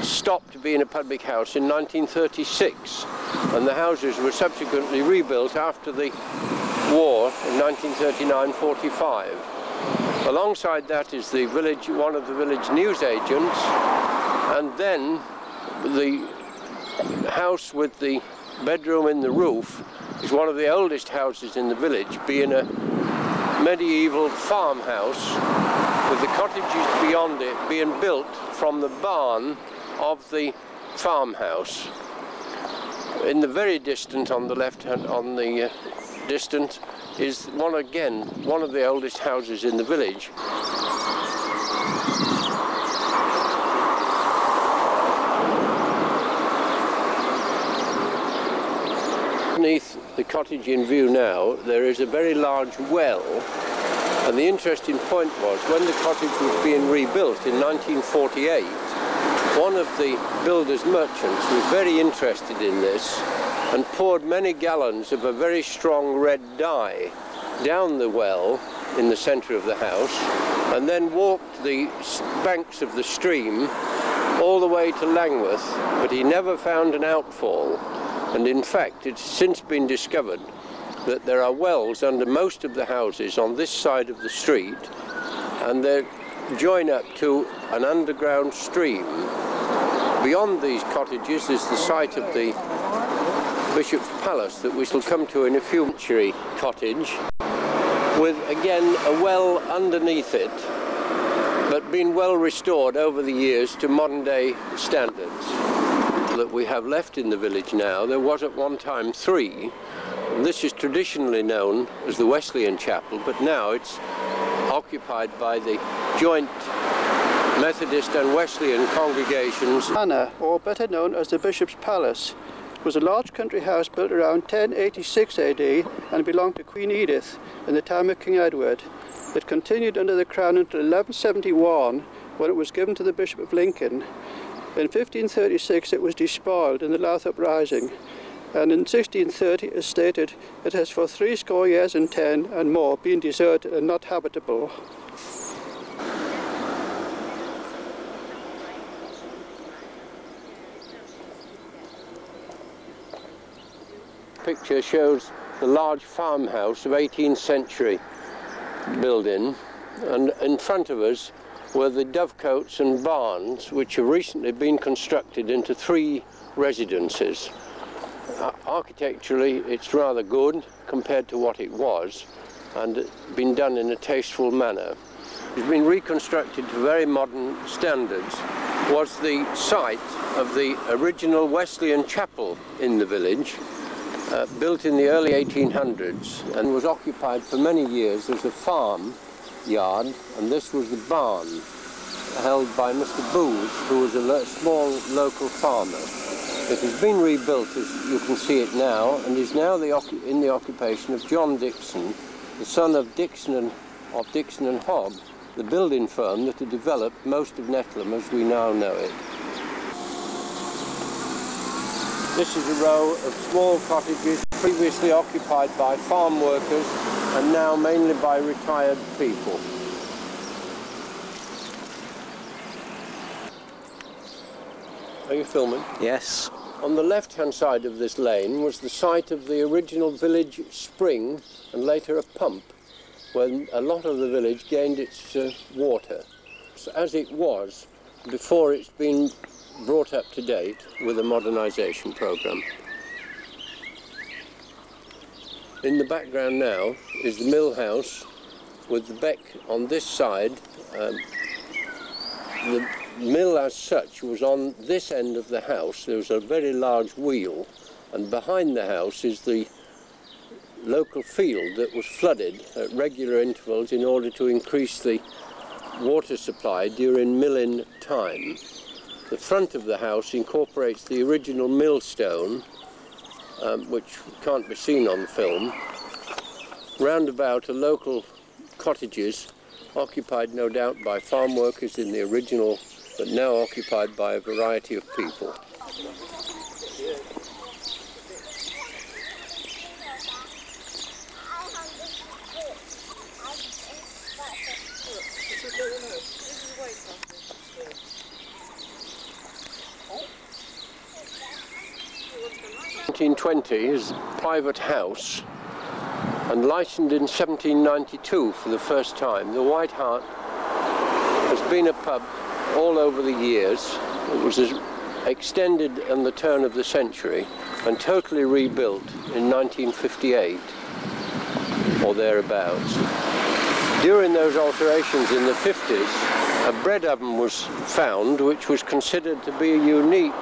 stopped being a public house in 1936, and the houses were subsequently rebuilt after the war in 1939-45. Alongside that is the village, one of the village newsagents, and then the house with the bedroom in the roof is one of the oldest houses in the village, being a medieval farmhouse with the cottages beyond it being built from the barn of the farmhouse. In the very distant, on the left hand, on the distant, is one of the oldest houses in the village. Beneath the cottage in view now, there is a very large well, and the interesting point was when the cottage was being rebuilt in 1948, one of the builder's merchants was very interested in this and poured many gallons of a very strong red dye down the well in the centre of the house, and then walked the banks of the stream all the way to Langworth, but he never found an outfall. And in fact, it's since been discovered that there are wells under most of the houses on this side of the street, and they join up to an underground stream. Beyond these cottages is the site of the Bishop's Palace that we shall come to in a few century cottage, with again a well underneath it, but been well restored over the years to modern day standards. That we have left in the village now, there was at one time 3. And this is traditionally known as the Wesleyan Chapel, but now it's occupied by the joint Methodist and Wesleyan congregations. Manor, or better known as the Bishop's Palace, was a large country house built around 1086 AD and belonged to Queen Edith in the time of King Edward. It continued under the Crown until 1171, when it was given to the Bishop of Lincoln. In 1536 it was despoiled in the Louth Uprising, and in 1630 as stated, it has for 70 years and 10 and more been deserted and not habitable. Picture shows the large farmhouse of 18th century building, and in front of us were the dovecotes and barns, which have recently been constructed into 3 residences. Architecturally it's rather good compared to what it was, and been done in a tasteful manner. It's been reconstructed to very modern standards. Was the site of the original Wesleyan Chapel in the village, built in the early 1800s, and was occupied for many years as a farm yard, and this was the barn held by Mr. Booth, who was a small local farmer. It has been rebuilt, as you can see it now, and is now in the occupation of John Dixon, the son of Dixon and Hobb, the building firm that had developed most of Nettleham as we now know it. This is a row of small cottages previously occupied by farm workers and now mainly by retired people. Are you filming? Yes. On the left-hand side of this lane was the site of the original village spring and later a pump, when a lot of the village gained its water. So as it was before it's been brought up to date with a modernisation programme. In the background now is the mill house with the beck on this side. The mill as such was on this end of the house. There was a very large wheel, and behind the house is the local field that was flooded at regular intervals in order to increase the water supply during milling time. The front of the house incorporates the original millstone, which can't be seen on film. Round about are local cottages, occupied no doubt by farm workers in the original, but now occupied by a variety of people. In 1920 is a private house, and licensed in 1792 for the first time. The White Hart has been a pub all over the years. It was extended in the turn of the century and totally rebuilt in 1958 or thereabouts. During those alterations in the 50s, a bread oven was found which was considered to be a unique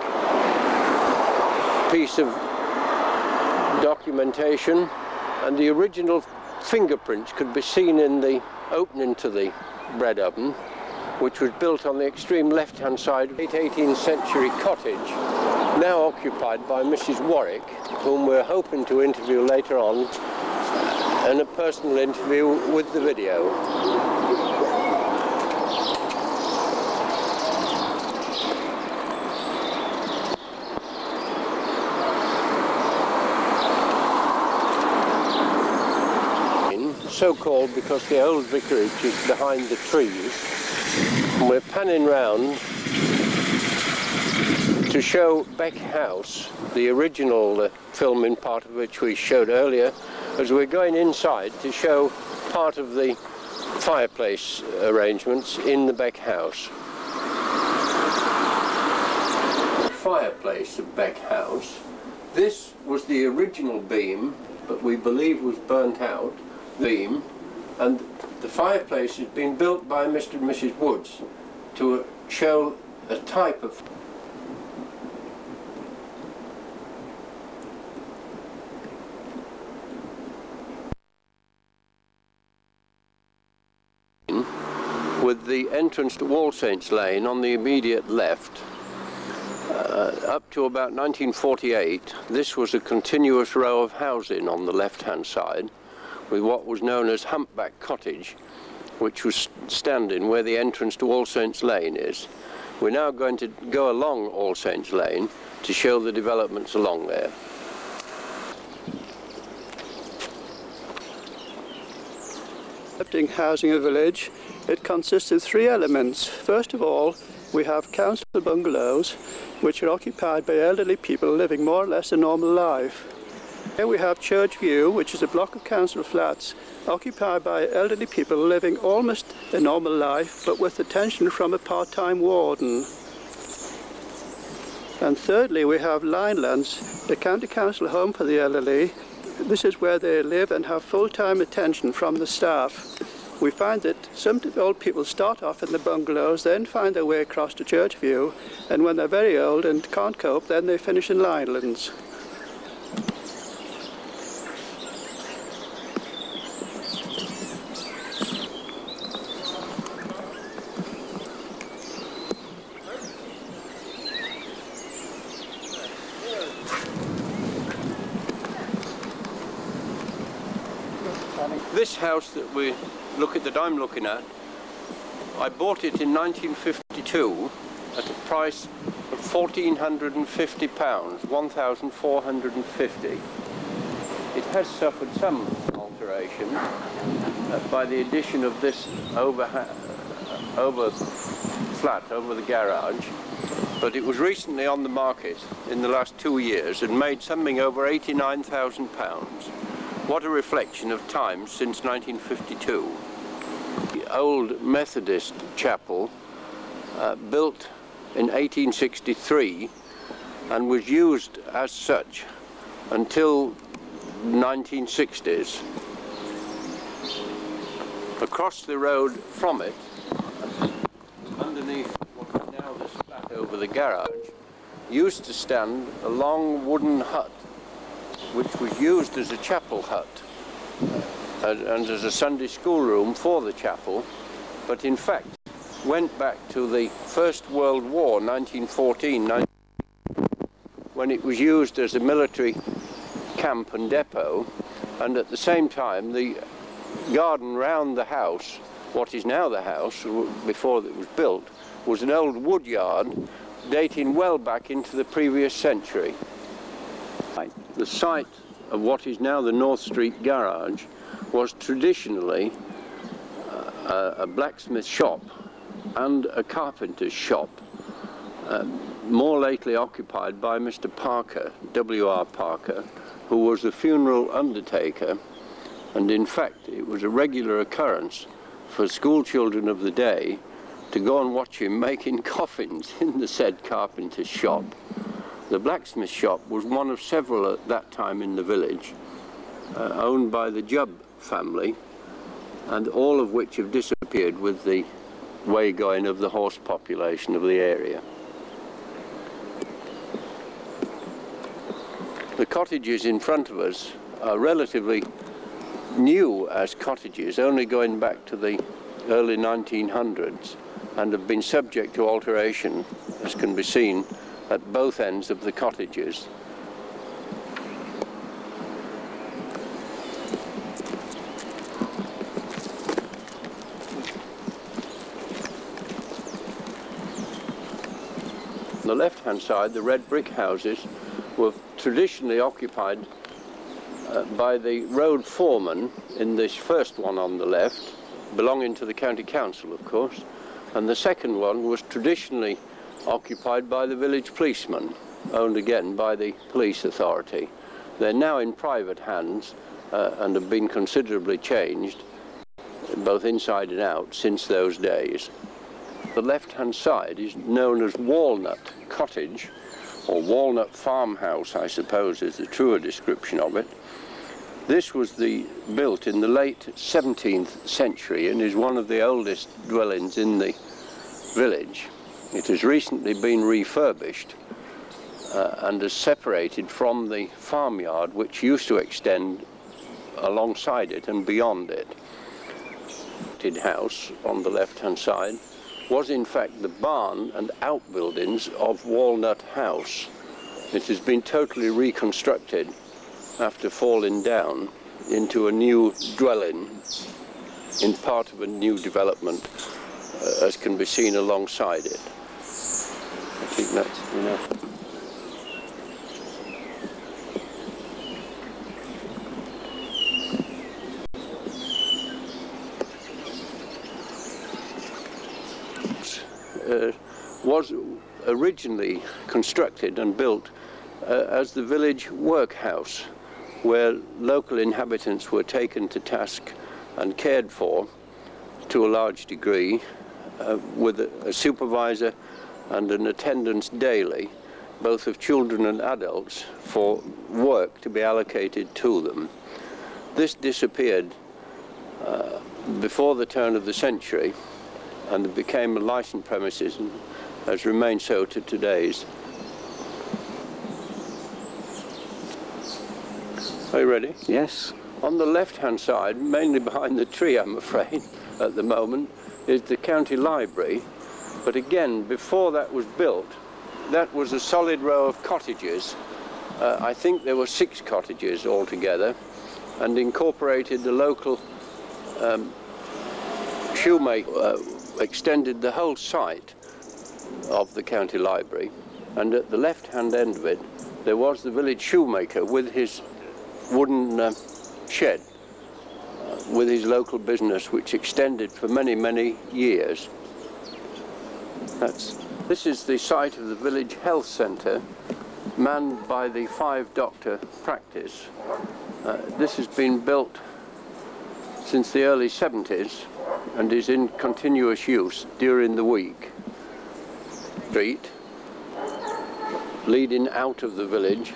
piece of documentation, and the original fingerprints could be seen in the opening to the bread oven, which was built on the extreme left-hand side of the 18th century cottage, now occupied by Mrs Warwick, whom we're hoping to interview later on in a personal interview with the video. So-called because the old vicarage is behind the trees, and we're panning round to show Beckhaus, the original filming part of which we showed earlier, as we're going inside to show part of the fireplace arrangements in the Beckhaus. Fireplace of Beckhaus. This was the original beam, but we believe was burnt out. Beam, and the fireplace has been built by Mr. and Mrs. Woods to show a type of with the entrance to All Saints Lane on the immediate left. Up to about 1948, this was a continuous row of housing on the left-hand side, with what was known as Humpback Cottage, which was standing where the entrance to All Saints Lane is. We're now going to go along All Saints Lane to show the developments along there. Housing a village, it consists of three elements. First of all, we have council bungalows, which are occupied by elderly people living more or less a normal life. Here we have Church View, which is a block of council flats occupied by elderly people living almost a normal life, but with attention from a part-time warden. And thirdly, we have Linelands, the county council home for the elderly. This is where they live and have full-time attention from the staff. We find that some old people start off in the bungalows, then find their way across to Church View, and when they're very old and can't cope, then they finish in Linelands. This house that I'm looking at, I bought it in 1952 at a price of £1,450, £1,450. It has suffered some alteration by the addition of this over flat over the garage. but it was recently on the market in the last 2 years and made something over £89,000. What a reflection of times since 1952. The old Methodist Chapel, built in 1863 and was used as such until 1960s. Across the road from it, underneath what is now the flat over the garage, used to stand a long wooden hut which was used as a chapel hut and as a Sunday school room for the chapel, but in fact went back to the First World War, 1914, when it was used as a military camp and depot, and at the same time the garden round the house, what is now the house, before it was built, was an old wood yard dating well back into the previous century. The site of what is now the North Street garage was traditionally a blacksmith shop and a carpenter's shop, more lately occupied by Mr. Parker, W.R. Parker, who was the funeral undertaker, and in fact it was a regular occurrence for school children of the day to go and watch him making coffins in the said carpenter's shop. The blacksmith shop was one of several at that time in the village, owned by the Jubb family, and all of which have disappeared with the way-going of the horse population of the area. The cottages in front of us are relatively new as cottages, only going back to the early 1900s, and have been subject to alteration, as can be seen at both ends of the cottages. On the left-hand side, the red brick houses were traditionally occupied by the road foreman in this first one on the left, belonging to the county council, of course, and the second one was traditionally occupied by the village policeman, owned again by the police authority. They're now in private hands and have been considerably changed, both inside and out, since those days. The left-hand side is known as Walnut Cottage, or Walnut Farmhouse, I suppose, is the truer description of it. This was built in the late 17th century and is one of the oldest dwellings in the village. It has recently been refurbished and is separated from the farmyard, which used to extend alongside it and beyond it. The house on the left-hand side was in fact the barn and outbuildings of Walnut House. It has been totally reconstructed after falling down into a new dwelling in part of a new development, as can be seen alongside it. I think that's enough. Was originally constructed and built as the village workhouse, where local inhabitants were taken to task and cared for to a large degree, with a supervisor and an attendance daily, both of children and adults, for work to be allocated to them. This disappeared before the turn of the century, and it became a licensed premises and has remained so to today's. Are you ready? Yes. On the left-hand side, mainly behind the tree, I'm afraid, at the moment, is the county library. But again, before that was built, that was a solid row of cottages. I think there were 6 cottages altogether, and incorporated the local shoemaker, extended the whole site of the county library, and at the left-hand end of it there was the village shoemaker with his wooden shed, with his local business, which extended for many, many years. This This is the site of the village health centre, manned by the 5-doctor practice. This has been built since the early 70s and is in continuous use during the week. Street leading out of the village.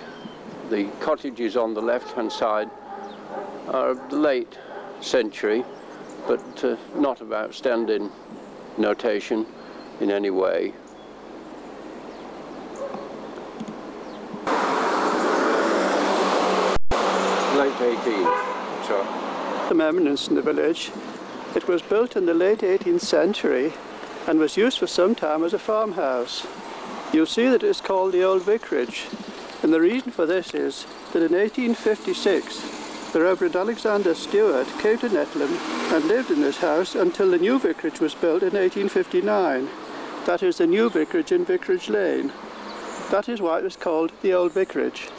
The cottages on the left-hand side are of the late century, but not of outstanding notation in any way. Late 18th. So. Some eminence in the village. It was built in the late 18th century and was used for some time as a farmhouse. You'll see that it's called the Old Vicarage, and the reason for this is that in 1856 the Reverend Alexander Stewart came to Nettleham and lived in this house until the new vicarage was built in 1859. That is the new vicarage in Vicarage Lane. That is why it was called the Old Vicarage.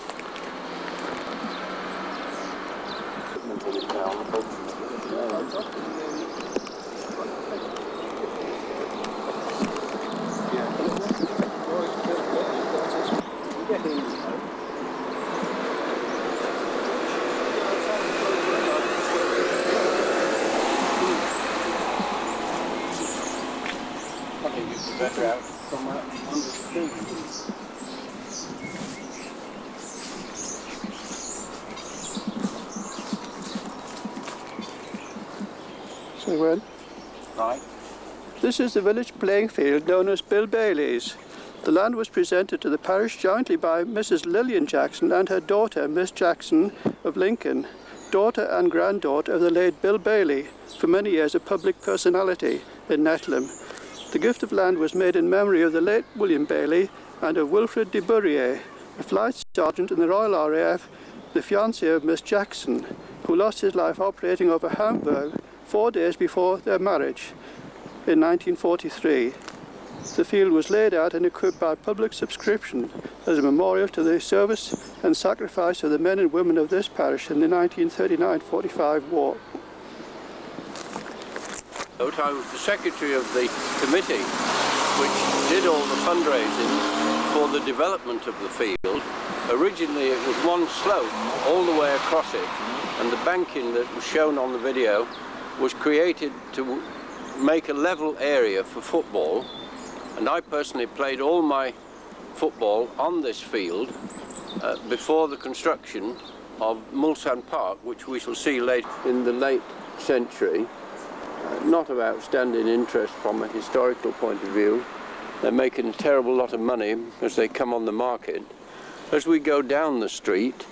Right. This is the village playing field known as Bill Bailey's. The land was presented to the parish jointly by Mrs Lillian Jackson and her daughter, Miss Jackson of Lincoln, daughter and granddaughter of the late Bill Bailey, for many years a public personality in Nettleham. The gift of land was made in memory of the late William Bailey and of Wilfred de Bourrier, a flight sergeant in the Royal RAF, the fiancé of Miss Jackson, who lost his life operating over Hamburg 4 days before their marriage in 1943. The field was laid out and equipped by public subscription as a memorial to the service and sacrifice of the men and women of this parish in the 1939-45 war. I was the secretary of the committee which did all the fundraising for the development of the field. Originally it was one slope all the way across it, and the banking that was shown on the video was created to make a level area for football, and I personally played all my football on this field before the construction of Mulsanne Park, which we shall see later in the late century. Not of outstanding interest from a historical point of view. They're making a terrible lot of money as they come on the market. As we go down the street,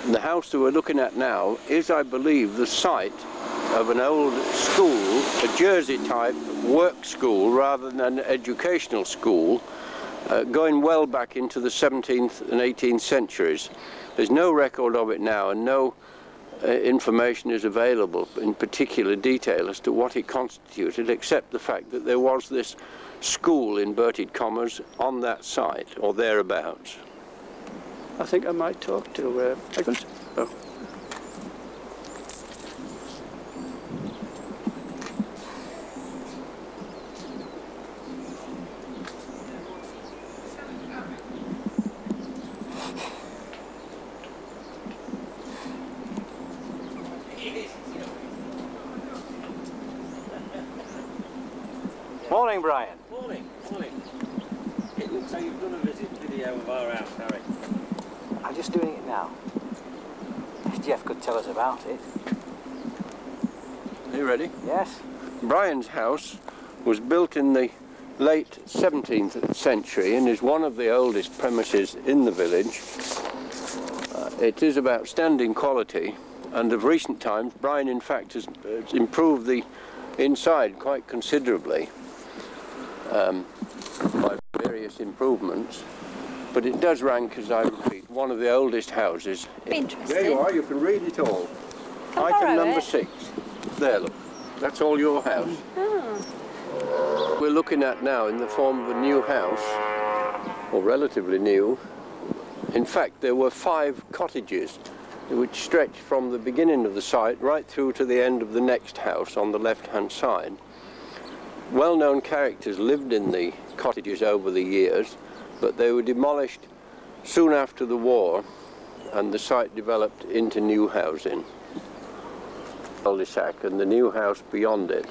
the house that we're looking at now is, I believe, the site of an old school, a Jersey type work school rather than an educational school, going well back into the 17th and 18th centuries. There's no record of it now, and no information is available in particular detail as to what it constituted, except the fact that there was this school, inverted commas, on that site or thereabouts. I think I might talk to oh. Morning, Brian. Morning, morning. It looks like you've done a video of our house, Harry. I'm just doing it now. If Geoff could tell us about it. Are you ready? Yes. Brian's house was built in the late 17th century and is one of the oldest premises in the village. It is of outstanding quality, and of recent times Brian in fact has improved the inside quite considerably by various improvements, but it does rank, as I repeat, one of the oldest houses. Interesting. There you are, you can read it all. Item number 6. There, look. That's all your house. Oh. We're looking at now in the form of a new house, or relatively new. In fact, there were 5 cottages which stretched from the beginning of the site right through to the end of the next house on the left-hand side. well-known characters lived in the cottages over the years, but they were demolished soon after the war, and the site developed into new housing. Cul-de-sac and the new house beyond it.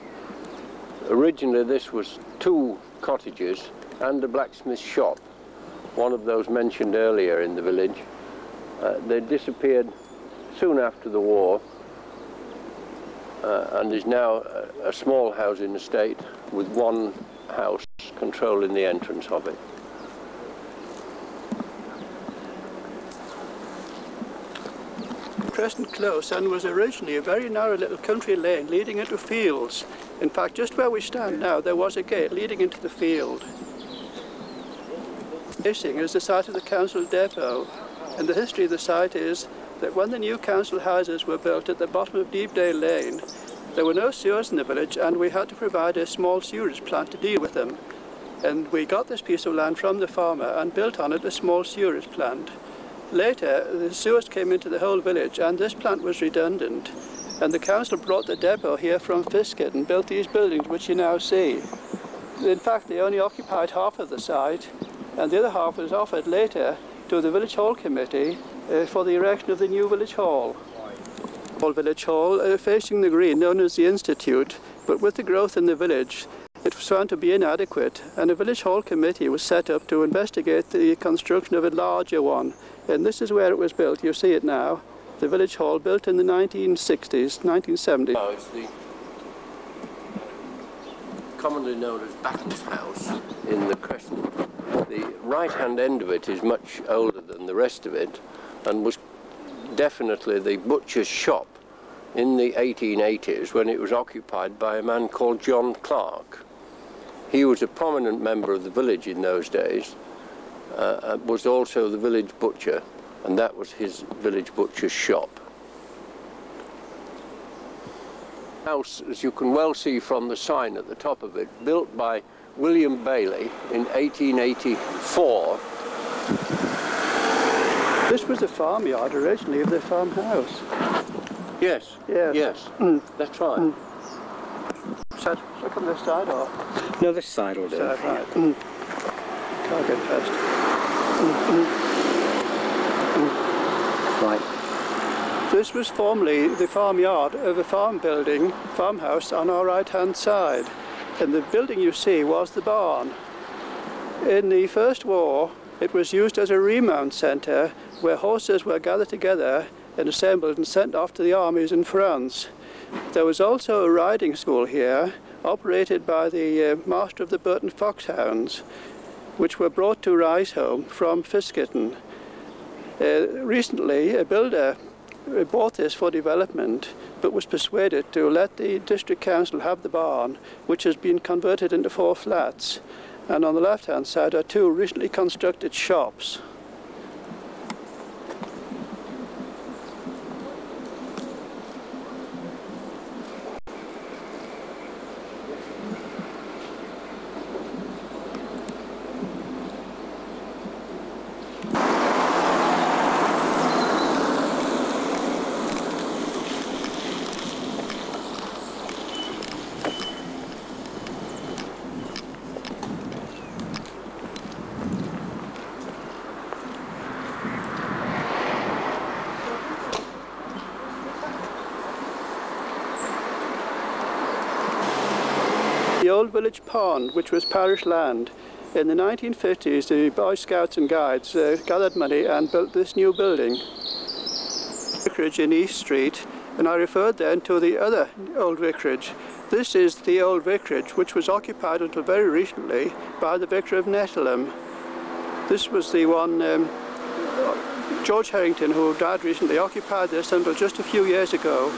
Originally this was 2 cottages and a blacksmith shop, one of those mentioned earlier in the village. They disappeared soon after the war, and is now a small housing estate with 1 house controlling the entrance of it. Crescent Close and was originally a very narrow little country lane leading into fields. In fact, just where we stand now, there was a gate leading into the field. Facing is the site of the council depot, and the history of the site is that when the new council houses were built at the bottom of Deepdale Lane, there were no sewers in the village, and we had to provide a small sewerage plant to deal with them. And we got this piece of land from the farmer and built on it a small sewerage plant. Later, the sewers came into the whole village, and this plant was redundant. And the council brought the depot here from Fiskett and built these buildings which you now see. In fact, they only occupied half of the site, and the other half was offered later to the Village Hall Committee for the erection of the new Village Hall. Old Village Hall, facing the green, known as the Institute, but with the growth in the village, it was found to be inadequate, and a Village Hall Committee was set up to investigate the construction of a larger one. And this is where it was built. You see it now. The Village Hall, built in the 1960s, 1970s. Oh, it's the commonly known as Beckhaus House in the Crescent. The right-hand end of it is much older than the rest of it, and was definitely the butcher's shop in the 1880s when it was occupied by a man called John Clark. He was a prominent member of the village in those days, was also the village butcher, and that was his village butcher's shop. House, as you can well see from the sign at the top of it, built by William Bailey in 1884. This was the farmyard originally of the farmhouse. Yes, yes, that's right. Shall I come this side or? No, this side will do. Side, right. Can't get past. Right. This was formerly the farmyard of a farmhouse on our right-hand side, and the building you see was the barn. In the First War, it was used as a remount centre where horses were gathered together and assembled and sent off to the armies in France. There was also a riding school here, operated by the master of the Burton Foxhounds, which were brought to Riceholme from Fisketton. Recently, a builder bought this for development, but was persuaded to let the district council have the barn, which has been converted into 4 flats. And on the left-hand side are 2 recently constructed shops. The old village pond, which was parish land. In the 1950s, the Boy Scouts and Guides gathered money and built this new building. Vicarage in East Street, and I referred then to the other old vicarage. This is the old vicarage, which was occupied until very recently by the vicar of Nettleham. This was the one, George Harrington, who died recently, occupied this until just a few years ago,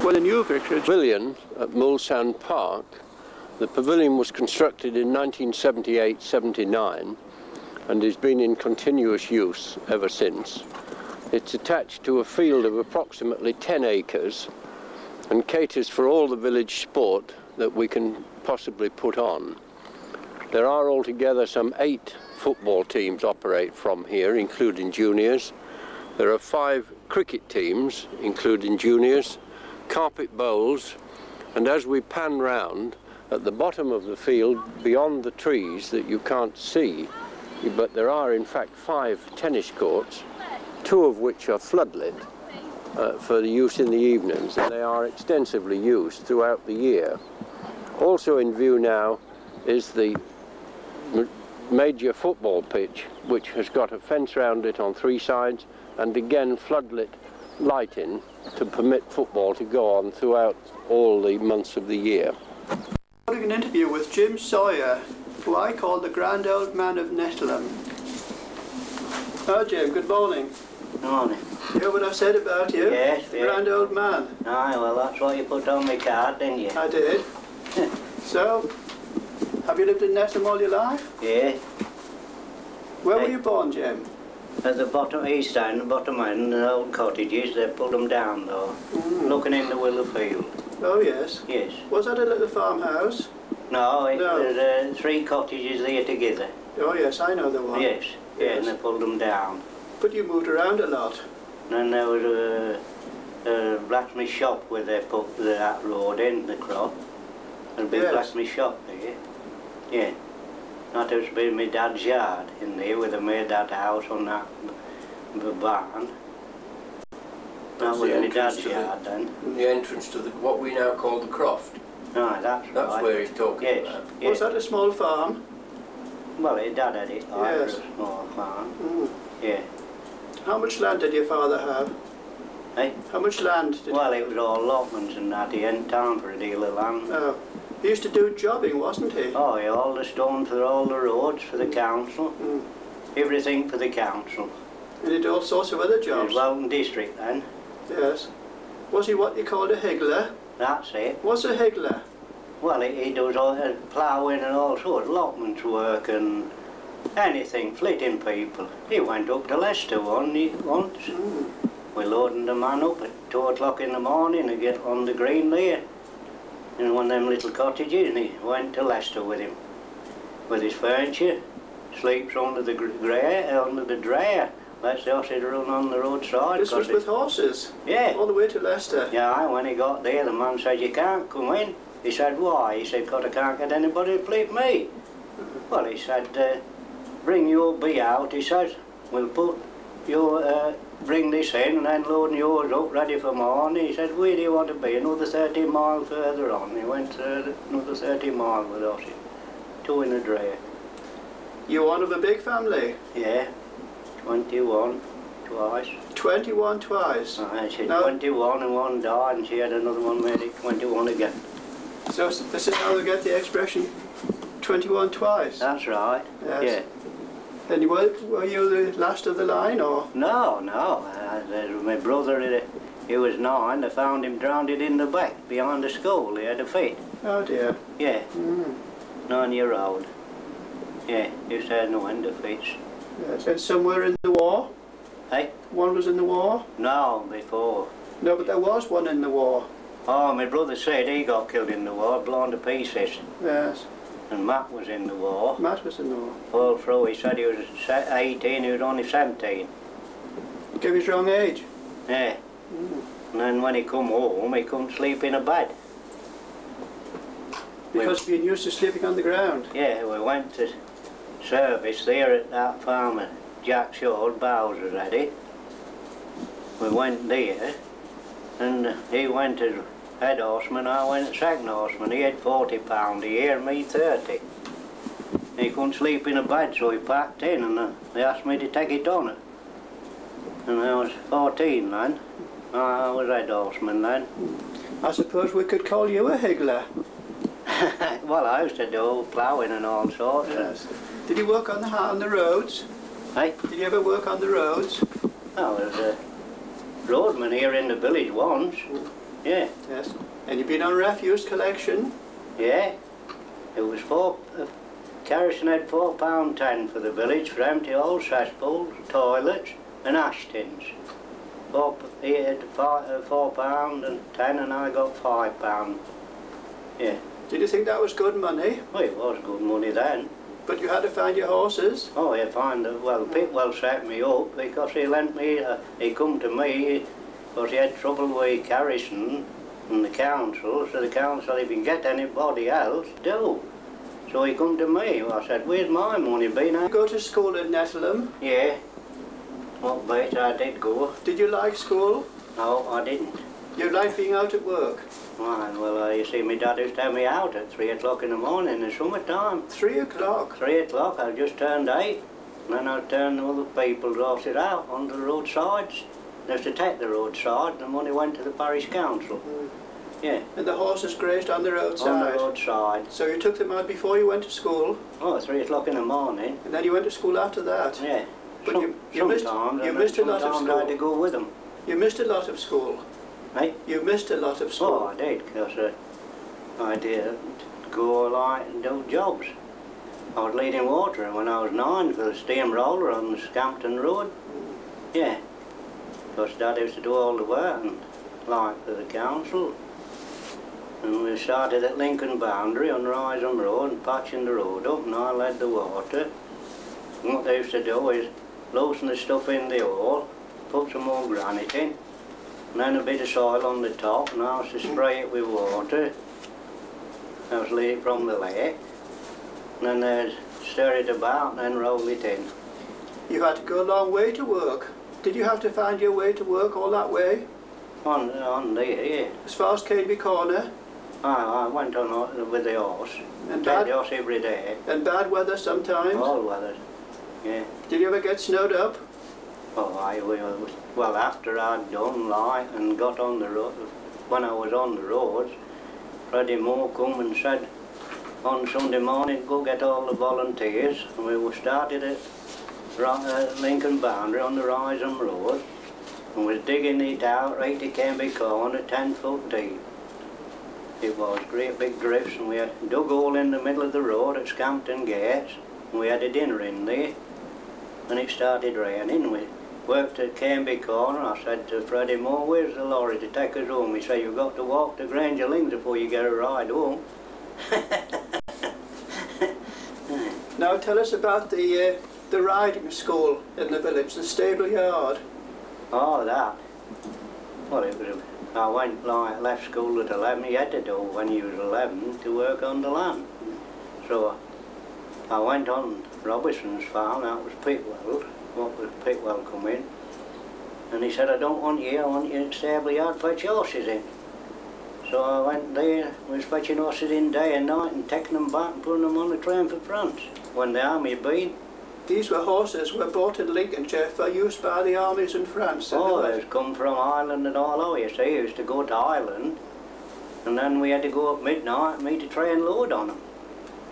when the new vicarage... Pavilion at Mulsanne Park. The pavilion was constructed in 1978-79 and has been in continuous use ever since. It's attached to a field of approximately 10 acres and caters for all the village sport that we can possibly put on. There are altogether some 8 football teams operate from here, including juniors. There are 5 cricket teams, including juniors, carpet bowls, and as we pan round, at the bottom of the field, beyond the trees that you can't see, but there are in fact 5 tennis courts, 2 of which are floodlit for the use in the evenings, and they are extensively used throughout the year. Also in view now is the major football pitch, which has got a fence round it on 3 sides, and again floodlit lighting to permit football to go on throughout all the months of the year. Having an interview with James Sawyer, who I call the grand old man of Nettleham. Oh, Jim, good morning. Good morning. You hear what I said about you? Yes, yes. Grand old man. Aye, well, that's what you put on my card, didn't you? I did. So, have you lived in Nettleham all your life? Yeah. Where were you born, Jim? At the bottom, east end, the bottom end, the old cottages, they pulled them down though. Looking in the willow field. Oh, yes. Yes. Was that a little farmhouse? No, it was 3 cottages there together. Oh, yes, I know the one. Yes, yeah, and they pulled them down. But you moved around a lot. And then there was a blacksmith shop where they put that road in, the crop. A big blacksmith shop there. Yeah. That was been my dad's yard in there where they made that house on that barn. That was my dad's yard then. The entrance to what we now call the croft. No, that's right. That's where he's talking about. Yes. Was that a small farm? Well, his dad had it. Yes. A small farm. Yeah. How much land did your father have? Hey? How much land did Well, it was all allotments and that. He hadn't town for a deal of land. Oh. He used to do jobbing, wasn't he? Oh, yeah, all the stone for all the roads for the council. Everything for the council. And he did all sorts of other jobs? It was Walnut District then. Yes. Was he what you called a higgler? That's it. What's a higgler? Well, he does all ploughing and all sorts, allotments work and anything, flitting people. He went up to Leicester once. We loaded the man up at 2 o'clock in the morning to get on the green there. In one of them little cottages, and he went to Leicester with him. With his furniture. Sleeps under the under the drayer. Lets the horses run on the roadside. This was with horses? Yeah. All the way to Leicester? Yeah, when he got there, the man said, "You can't come in." He said, "Why?" He said, "'Cause I can't get anybody to flip me." Well, he said, "Bring your bee out." He said, "We'll put your, bring this in and then loading yours up ready for morning." He said, "Where do you want to be?" Another 30 miles further on. He went another 30 miles with us. 2 in a drayer. You're one of a big family? Yeah. 21 twice. 21 twice? She had 21 and one died, and she had another one made it 21 again. So this is how they get the expression 21 twice? That's right. Yes. Yeah. And were you the last of the line, or? No. My brother, he was 9. They found him drowned in the back behind the school. He had a fit. Oh dear. Yeah. 9-year-old. Yeah, he said no end of fits. Yes. And somewhere in the war? Hey? One was in the war? No, before. No, but there was one in the war. Oh, my brother said he got killed in the war, blown to pieces. Yes. And Matt was in the war. Matt was in the war. All through. He said he was 18, he was only 17. Give his wrong age? Yeah. And then when he come home, he couldn't sleep in a bed. Because being used to sleeping on the ground? Yeah, we went to service there at that farmer, Jack Shaw, Bowser's had it. We went there, and he went as head horseman, I went as second horseman. He had £40 a year, me 30. He couldn't sleep in a bed, so he packed in, and they asked me to take it on. And I was 14 then. I was head horseman then. I suppose we could call you a higgler. Well, I used to do ploughing and all sorts. Yes. Did you work on the roads? Hey? Did you ever work on the roads? I was a roadman here in the village once. Yeah. Yes. And you've been on refuse collection? Yeah. It was Sarrison had £4.10 for the village for empty old cesspools, toilets and ash tins. He had £4 and 10, and I got £5. Yeah. Did you think that was good money? Well, it was good money then. But you had to find your horses? Oh, yeah, well, Pitwell set me up because he lent me, he come to me because he had trouble with Sarrison, and the council, so the council, if you can get anybody else, do. So he come to me. Well, I said, where's my money been? You go to school in Nettleham? Yeah. What bit I did go. Did you like school? No, I didn't. You like being out at work? Right, well, you see, my dad used to have me out at 3 o'clock in the morning in the summertime. 3 o'clock? 3 o'clock, I just turned 8. And then I'd turn all the people off it out on the roadsides. They used to take the roadside, and the money went to the parish council. Yeah. And the horses grazed on the roadside? On the roadside. So you took them out before you went to school? Oh, 3 o'clock in the morning. And then you went to school after that? Yeah. But you missed a lot of school. I had to go with them. You missed a lot of school? Hey? You missed a lot of school? Oh, I did, because I did go like and do jobs. I was leading water when I was 9 for the steamroller on the Scampton Road. Yeah. Because Dad used to do all the work, and like for the council. And we started at Lincoln Boundary on Rysholme Road and patching the road up, and I led the water. And what they used to do is loosen the stuff in the hole, put some more granite in, and then a bit of soil on the top, and I used to spray it with water. I was leading it from the lake, and then they'd stir it about and then roll it in. You had to go a long way to work. Did you have to find your way to work all that way? On there, yeah. As far as Canby Corner? I went on with the horse. And bad, the horse every day. And bad weather sometimes? All weather, yeah. Did you ever get snowed up? Oh, well, after I'd done like and got on the road, when I was on the roads, Freddie Moore come and said on Sunday morning, go get all the volunteers, and we were started at Lincoln Boundary on the Rysholme Road, and was digging it out right to Canby Corner, 10 foot deep. It was great big drifts, and we had dug all in the middle of the road at Scampton Gates, and we had a dinner in there, and it started raining. We worked at Canby Corner. I said to Freddie Moore, where's the lorry to take us home? He said, you've got to walk to Granger Links before you get a ride home. Now tell us about the riding school in the village, the stable yard. Oh, that. Well, it was I went like left school at 11. You had to do when you was 11 to work on the land. So I went on Robertson's farm. That was Pitwell. What was Pitwell come in? And he said, I don't want you. I want you at stable yard fetch horses in. So I went there, was fetching horses in day and night and taking them back and putting them on the train for France when the army had been. These were horses were bought in Lincolnshire for use by the armies in France. Oh, they've come from Ireland and all over. You see, we used to go to Ireland, and then we had to go up midnight and meet a train load on them.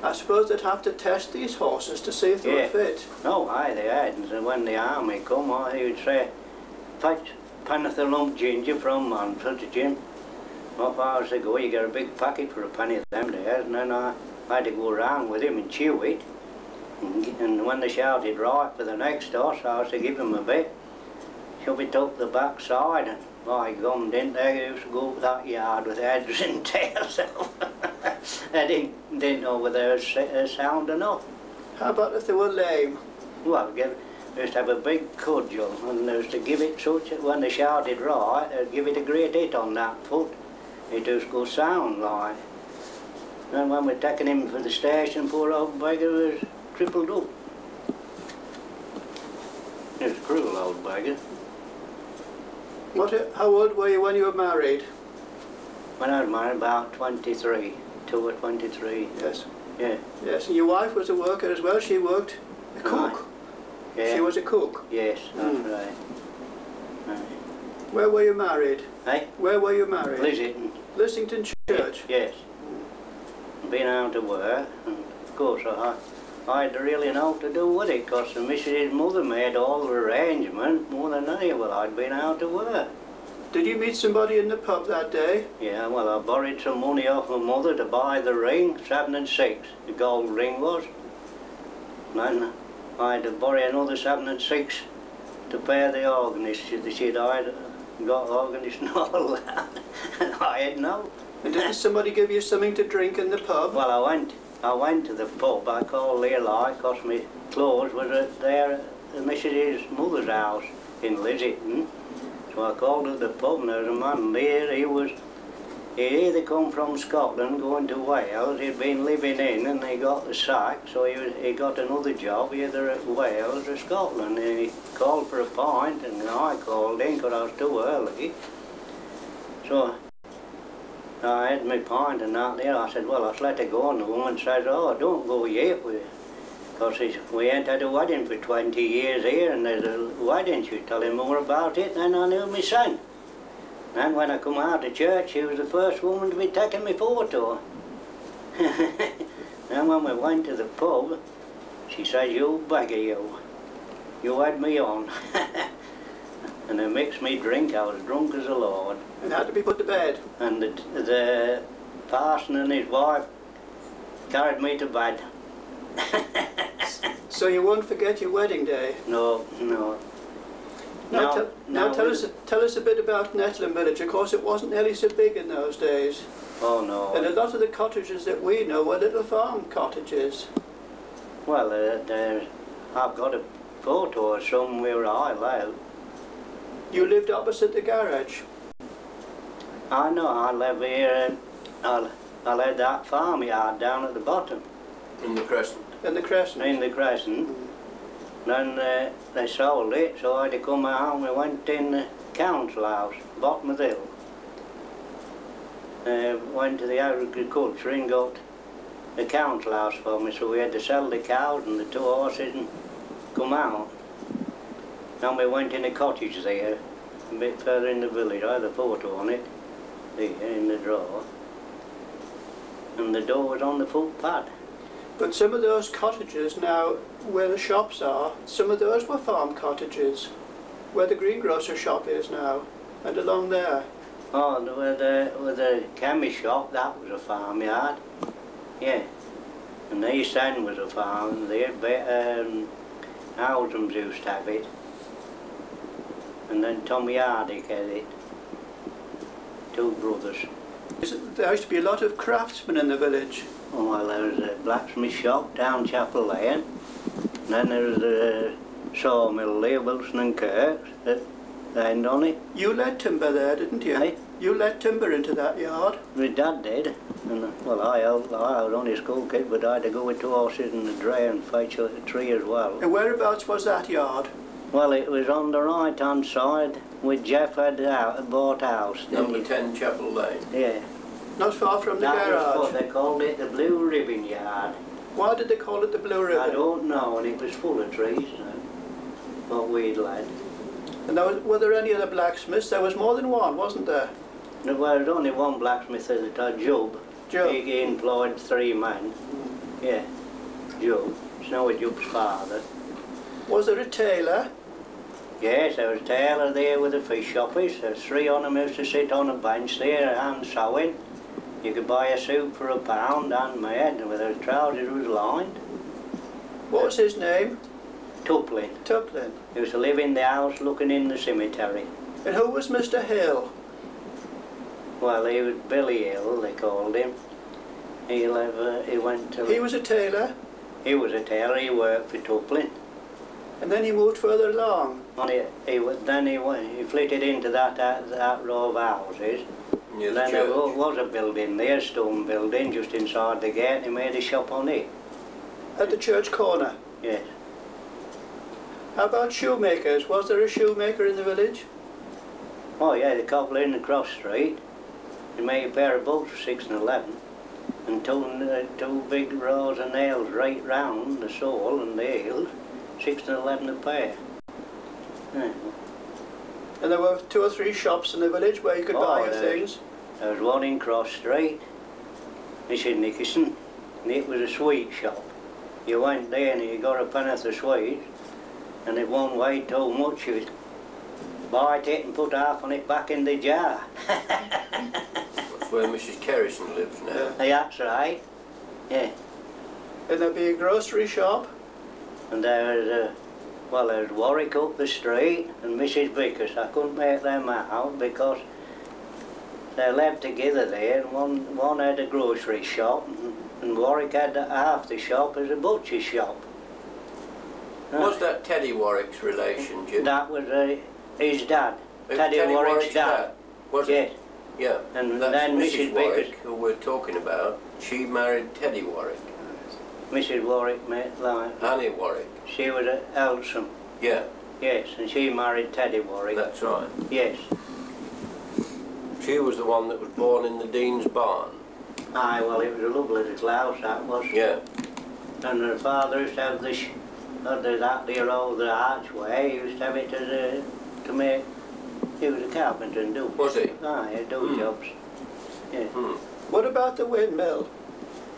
I suppose they'd have to test these horses to see if they were fit. No, aye, they hadn't. And when the army come, he would say, fetch penny the lump ginger from Mansford to Jim. Off hours to go, you get a big packet for a penny of them days, and then I had to go round with him and chew it. And when they shouted right for the next horse, I was to give him a bit. Shove it up the back side, and by gum, didn't they used to go up that yard with heads and tails off. They didn't know whether it was sound enough. How about if they were lame? Well, they used to have a big cudgel, and they used to give it such, when they shouted right, they'd give it a great hit on that foot. It just go sound like. And when we're taking him for the station, poor old beggar was crippled up. He was a cruel old beggar. How old were you when you were married? When I was married, about 23, 2 or 23. Yes. Yeah. Yes, and your wife was a worker as well. She worked a cook. Yeah. She was a cook. Yes, that's right. Where were you married? Hey? Where were you married? Lissington. Lissington Church? Yes. Been out to work, and of course I had really know what to do with it, because the missus' mother made all the arrangement more than any. Well, I'd been out to work. Did you meet somebody in the pub that day? Yeah, well, I borrowed some money off my mother to buy the ring, 7 and 6, the gold ring was. And then I had to borrow another 7 and 6 to pay the organist. She'd I'd got organist and all that. And I had no. And didn't somebody give you something to drink in the pub? Well, I went to the pub. I called there like, because my clothes was there at the missus' mother's house in Lissington. So I called at the pub, and there was a man there. He He come from Scotland going to Wales. He'd been living in and he got the sack, so he got another job either at Wales or Scotland. And he called for a pint and I called in because I was too early. So I had my pint and that there. I said, well, I'll let it go. And the woman says, oh, don't go yet. Because we ain't had a wedding for 20 years here, and there's a wedding. She'd tell him more about it than I knew my son. And when I come out of church, she was the first woman to be taking me photo. Then when we went to the pub, she said, you beggar you had me on. And they mixed me drink. I was drunk as a lord. And had to be put to bed. And the parson and his wife carried me to bed. So you won't forget your wedding day? No, no. Now tell us a bit about Nettleham Village. Of course, it wasn't nearly so big in those days. Oh no. And a lot of the cottages that we know were little farm cottages. Well, I've got a photo of somewhere I live. You lived opposite the garage? I know, I live here. I live that farmyard down at the bottom. In the Crescent? In the Crescent? In the Crescent. Then they sold it, so I had to come out and we went in the council house, bottom of the hill. Went to the agriculture and got the council house for me, so we had to sell the cows and the 2 horses and come out. Then we went in a cottage there, a bit further in the village. I had a photo on it, there in the drawer. And the door was on the footpad. But some of those cottages now, where the shops are, some of those were farm cottages, where the greengrocer shop is now, and along there. Oh, where the chemist shop, that was a farmyard. Yeah. And the East End was a farm there, but Howsams used to have it. And then Tommy Hardick had it. 2 brothers. There used to be a lot of craftsmen in the village. Oh, well, there was a blacksmith shop down Chapel Lane. And then there was a sawmill there, Wilson and Kirk's, at the end on it. You let timber there, didn't you? Hey? You let timber into that yard? My dad did. And, well, I was only a school kid, but I had to go with 2 horses and a dray and fetch a tree as well. And whereabouts was that yard? Well, it was on the right-hand side, where Geoff had bought a house. Number 10 Chapel Lane? Yeah. Not far from the that garage? Was what they called it the Blue Ribbon Yard. Why did they call it the Blue Ribbon? I don't know, and it was full of trees, what we'd led. And were there any other blacksmiths? There was more than one, wasn't there? There was only one blacksmith at the time, Job. He employed 3 men. Yeah, Job. Snowy Job's father. Was there a tailor? Yes, there was a tailor there with the fish shoppers. There was 3 on them used to sit on a bench there, hand sewing. You could buy a suit for £1, handmade, and with his trousers was lined. What was his name? Tuplin. Tuplin. He used to live in the house looking in the cemetery. And who was Mr. Hill? Well, he was Billy Hill, they called him. He went to... He was a tailor? He was a tailor, he worked for Tuplin. And then he moved further along? Then he flitted into that row of houses. Near then the there church. was a building there, a stone building, just inside the gate. He made a shop on it. At the church corner? Yes. How about shoemakers? Was there a shoemaker in the village? Oh yeah, the cobbler in the cross street. He made a pair of boots for 6 and 11. And 2 big rows of nails right round the sole and the heels. 6 and 11 a pair. Yeah. And there were 2 or 3 shops in the village where you could buy your things? There was one in Cross Street, Mrs Nickerson, and it was a sweet shop. You went there and you got a pen'orth of sweets, and if one weighed too much, you'd bite it and put half on it back in the jar. That's where Mrs Kerrison lives now. Yeah, that's right, yeah. And there'd be a grocery shop? And there was Warwick up the street and Mrs Vickers. I couldn't make them out because they lived together there, and one had a grocery shop and Warwick had half the shop as a butcher's shop. Was that Teddy Warwick's relation, Jim? That was his dad. Teddy Warwick's dad. Was yes. it? Yeah, And that's then Mrs. Mrs. Warwick, Vickers, who we're talking about. She married Teddy Warwick. Mrs. Warwick, mate, like, Annie Warwick. she was at Elsom. Yeah, Yes, and she married Teddy Warwick. that's right. Yes. She was the one that was born in the Dean's barn. Aye, well, it was a lovely little house, that was. Yeah. And her father used to have this, that dear old archway, he used to have it as a, to make, he was a carpenter and do. Was he? Aye, he'd do jobs. Yeah. What about the windmill?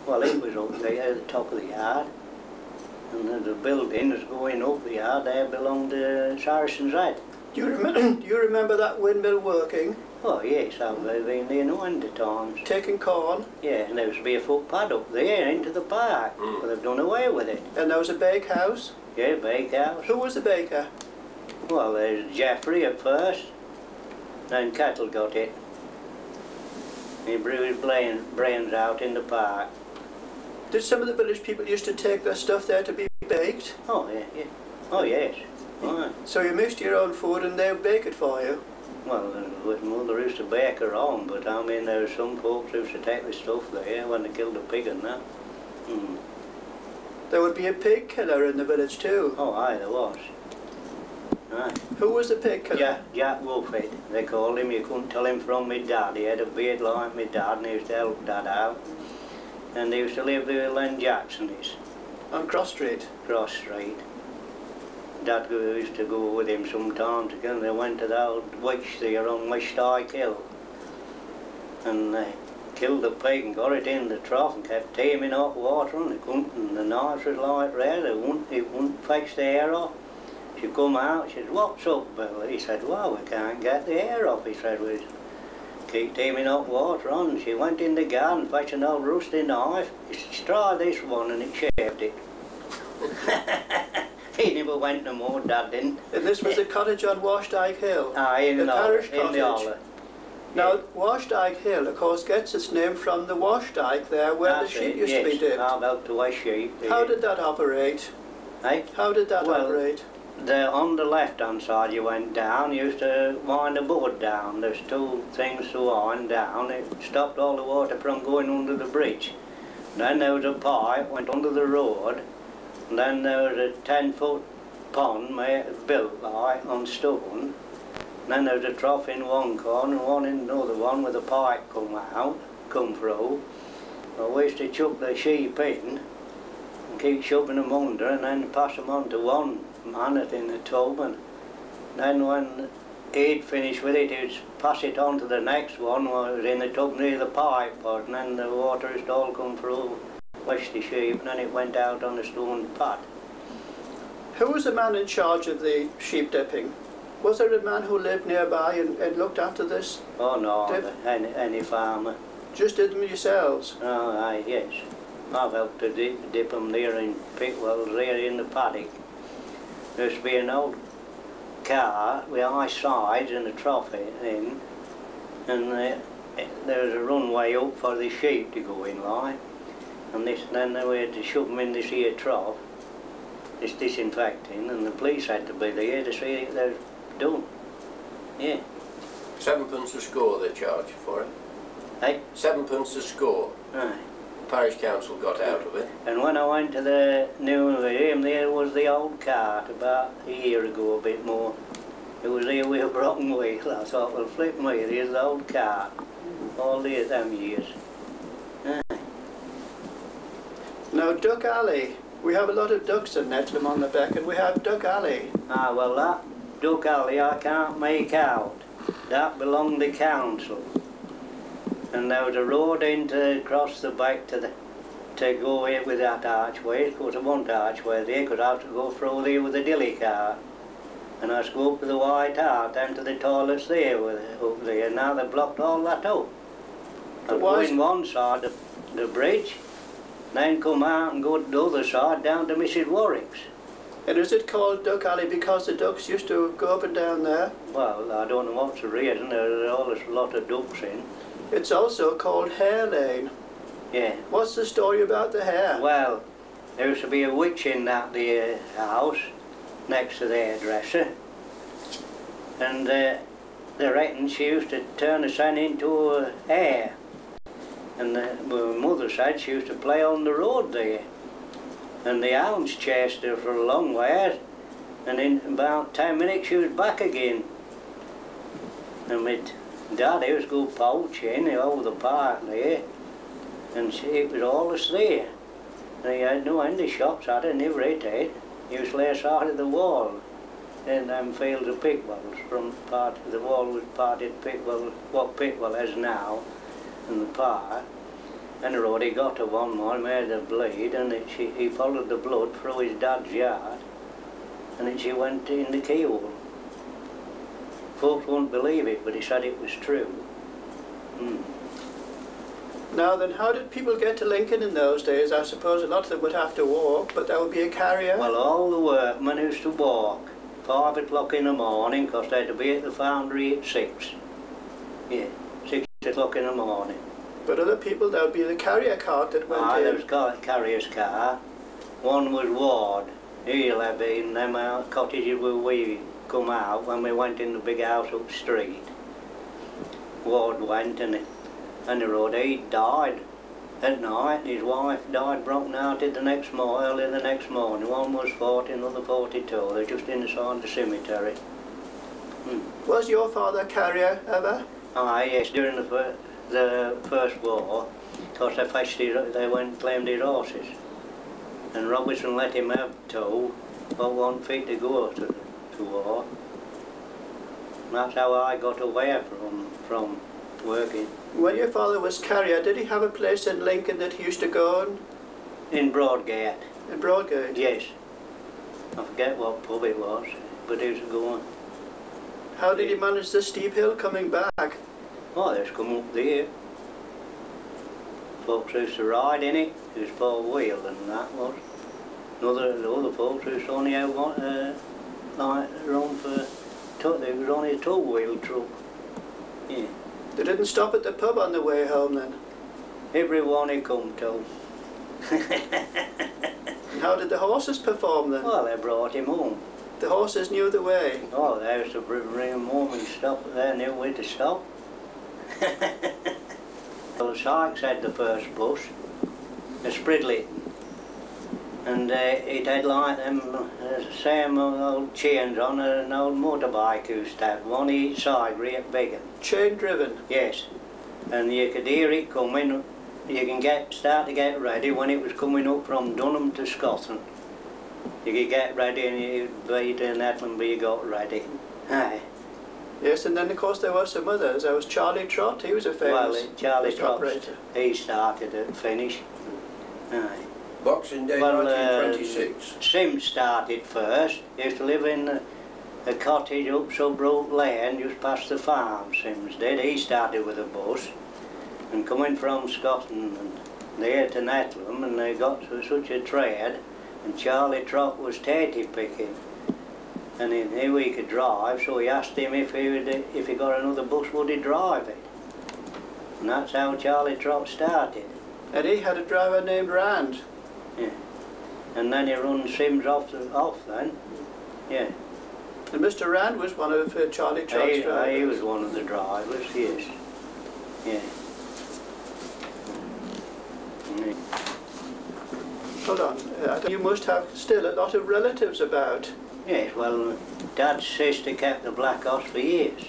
Well, it was up there at the top of the yard. And the building was going up the yard, there belonged to Sarrison's Head. Do you remember that windmill working? Oh yes, I've been there no end of times. Taking corn? Yeah, and there used to be a footpad up there into the park, but they've done away with it. And there was a bakehouse? Yeah, bakehouse. Who was the baker? Well, there's Geoffrey at first, then Kettle got it. He blew his brains out in the park. Did some of the village people used to take their stuff there to be baked? Oh, yeah, yeah. Oh, yes. Oh, so you mixed your own food and they bake it for you? well, mother used to bake her own, but I mean, there were some folks who used to take the stuff there when they killed a pig and that. There would be a pig killer in the village too? Oh, aye, there was. Aye. Who was the pig killer? Jack Wolfhead, they called him. You couldn't tell him from my dad. He had a beard like my dad and he used to help Dad out. And they used to live where Len Jackson is. On Cross Street? Cross Street. Dad used to go with him sometimes again. They went to the old witch there on West Dyke Hill. And they killed the pig and got it in the trough and kept teeming hot water on it. And the knives was like red. It wouldn't fetch the hair off. She come out, she said, "What's up, Bill?" He said, "Well, we can't get the hair off." He said, "We keep teeming hot water on." She went in the garden, fetched an old rusty knife. He said, "Try this one," and it shaved it. He never went no more, Dad didn't. And this was a cottage on Washdyke Hill? Aye, in the parish in the cottage. Now, Washdyke Hill, of course, gets its name from the Washdyke there, where the sheep used to be dipped. I've helped to wash sheep. How did that operate? Eh? How did that operate? On the left-hand side you went down, you used to wind a board down. There's two things to wind down. It stopped all the water from going under the bridge. Then there was a pipe, went under the road. And then there was a 10-foot pond built like on stone. And then there was a trough in one corner and one in another one with a pipe come through. Well, we used to chuck the sheep in and keep shoving them under and then pass them on to one man in the tub, and then when he'd finished with it, he'd pass it on to the next one who was in the tub near the pipe, and then the water used to all come through, wash the sheep, and then it went out on a stone pad. Who was the man in charge of the sheep dipping? Was there a man who lived nearby and looked after this? Oh no, dip? any farmer. Just did them yourselves? Oh, aye, yes. I've helped to dip them there in Pitwell, there in the paddock. There used to be an old car with high sides and a trough in, and there was a runway up for the sheep to go in like, and then they had to shove them in this here trough, this disinfecting, and the police had to be there to see it they're done. Yeah. 7p a score they charged for it. Hey? 7p a score. Aye. Parish council got out of it. And when I went to the new museum, there was the old cart about a year ago, a bit more. It was here with a broken wheel. I thought, well, flip me, there's the old cart. All these them years. Now, Duck Alley. We have a lot of ducks in Nettleham on the Beck, and we have Duck Alley. Ah, well, that Duck Alley I can't make out. That belonged to council. And there was a road in to cross the back to go here with that archway. Of course, I want archway there because I have to go through there with a dilly car. And I used to go up to the White Hart down to the toilets there, up there. Now they've blocked all that up. I'd go in one side of the bridge, then come out and go to the other side down to Mrs Warwick's. And is it called Duck Alley because the ducks used to go up and down there? Well, I don't know what's the reason. There's always a lot of ducks in. It's also called Hare Lane. Yeah. What's the story about the hare? Well, there used to be a witch in that there house next to the hairdresser. And the they reckon she used to turn the sun into air. And my mother said she used to play on the road there. And the hounds chased her for a long way. And in about 10 minutes she was back again. And my daddy was go poaching over the park there. And it was always there. And he had no end of shots at it, never hit it. He used to lay aside of the wall. In them fields of Pickwells, from part of the wall was parted Pickwell, what Pickwell is now, in the park. And the road he got to one morning, made her bleed, and he followed the blood through his dad's yard, and then she went in the keyhole. Folks won't believe it, but he said it was true. Now then, how did people get to Lincoln in those days? I suppose a lot of them would have to walk, but there would be a carrier. Well, all the workmen used to walk. 5 o'clock in the morning, because they had to be at the foundry at 6. Yeah, 6 o'clock in the morning. But other people, there would be the carrier cart that went in. There was a carrier's car. One was Ward. He'll have been them cottages where we come out when we went in the big house up the street. Ward went and the road, he died at night. His wife died broken hearted early the next morning. One was 40, another 42. They're just inside the cemetery. Was your father a carrier ever? Yes, during the First War, because they went and claimed his horses. And Robertson let him have 2, but 1 fit to go to war. And that's how I got away from working. When your father was carrier, did he have a place in Lincoln that he used to go on? In Broadgate. In Broadgate? Yes. I forget what pub it was, but he was going. How did he manage the steep hill coming back? Oh, they just come up there. Folks used to ride in it. It was 4-wheel and that was. The other folks used to only have one, like run for, there was only a 2-wheel truck. Yeah. They didn't stop at the pub on the way home then? Everyone he come to. And how did the horses perform then? Well, they brought him home. The horses knew the way? Oh, they used to bring him home and stop. They knew where to stop. Well, the Sykes had the first bus, a Spridley. And it had like them same old chains on an old motorbike used to have, one each side, great big. Chain driven? Yes. And you could hear it coming. You can start to get ready when it was coming up from Dunholme to Scotland. You could get ready and you'd be to Nettleham, but you got ready. Aye. Yes, and then of course there were some others. There was Charlie Trott, he was a famous Charlie Trott, operator. He started at finish. Aye. Boxing Day 1926. Sim started first. He used to live in a cottage up Subbrook Lane, just past the farm, Sims did. He started with a bus and coming from Scotland and there to Nettleham, and they got to such a trade, and Charlie Trott was tatty picking. And he knew he could drive, so he asked him if he got another bus, would he drive it? And that's how Charlie Trott started. And he had a driver named Rand. Yeah. And then he run Sims off then. Yeah. And Mr. Rand was one of Charlie Trott's drivers? He was one of the drivers, yes. Yeah. Hold on, you must have still a lot of relatives about. Yes, well, Dad's sister kept the Black Horse for years.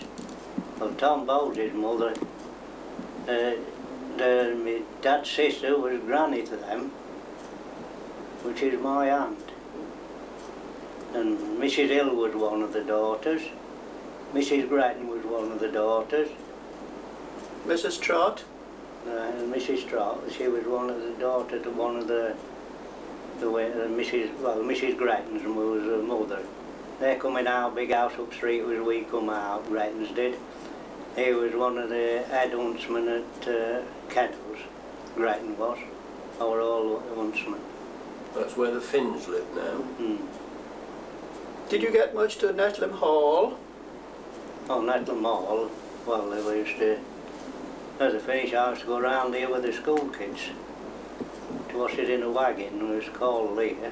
Well, Tom Bowles' mother, my Dad's sister was granny to them, which is my aunt. And Mrs Hill was one of the daughters. Mrs Grattan was one of the daughters. Mrs Trott? Mrs Trott, she was one of the daughters to one of the Mrs Grattan's was her mother. They're coming out, big house up street as we come out, Grattan's did. He was one of the head huntsmen at Kettles, Grattan was. They were all huntsmen. That's where the Finns live now. Did you get much to Nettleham Hall? Oh, Nettleham Hall, well, they used to, as a finish, I used to go round there with the school kids. To wash it in a wagon, it was called there.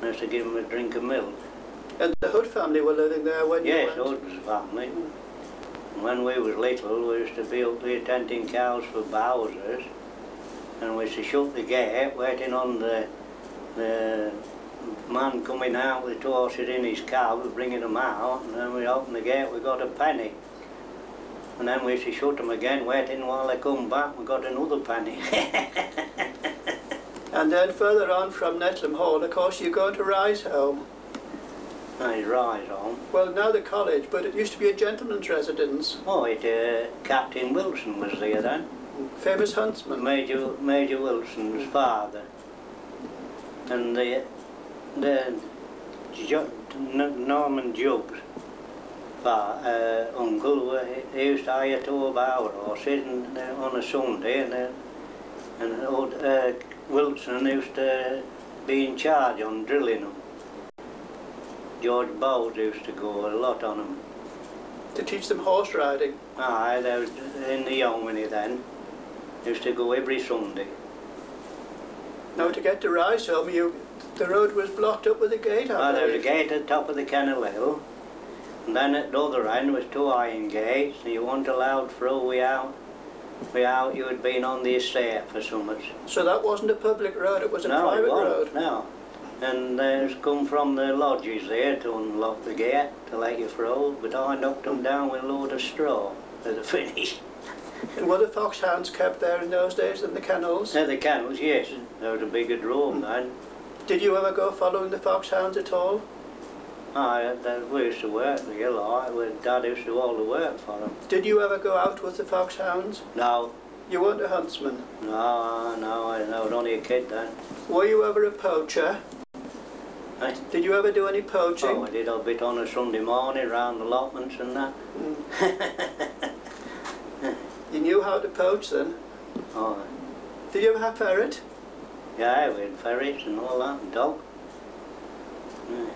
I used to give them a drink of milk. And the Hood family were living there when you went? Yes, Hood's family. When we was little, we used to be up there tending cows for Bowsers, and we used to shut the gate, waiting on the man coming out with 2 horses in his cab, bringing them out, and then we opened the gate, we got a penny. And then we used to shut them again, waiting while they come back, we got another penny. And then further on from Nettleham Hall, of course, you go to Rise Home. Rise Home. Well, now the college, but it used to be a gentleman's residence. Oh, Captain Wilson was there then. Famous huntsman. Major Wilson's father. And Norman Jubb's uncle, he used to hire 2 of our horses on a Sunday, and old Wilson used to be in charge on drilling them. George Bowles used to go a lot on them. To teach them horse riding? Aye, they was in the Yeomanry then. Used to go every Sunday. Now to get to Rise Home, the road was blocked up with a gate, Well, there was a gate at the top of the Kennel Hill, and then at the other end was 2 iron gates, and you weren't allowed through without you had been on the estate for so much. So that wasn't a public road, it was a private road? No. And there's come from the lodges there to unlock the gate to let you through, but I knocked them down with a load of straw at the finish. And were the foxhounds kept there in those days in the kennels? The kennels, yes. There was a bigger drove then. Did you ever go following the foxhounds at all? Aye, we used to work there, like, Dad used to do all the work for them. Did you ever go out with the foxhounds? No. You weren't a huntsman? No, I was only a kid then. Were you ever a poacher? Eh? Did you ever do any poaching? Oh, I did a bit on a Sunday morning round the allotments and that. You knew how to poach then? Oh. Did you ever have ferret? Yeah, we had ferrets and all that, and dog. Yeah.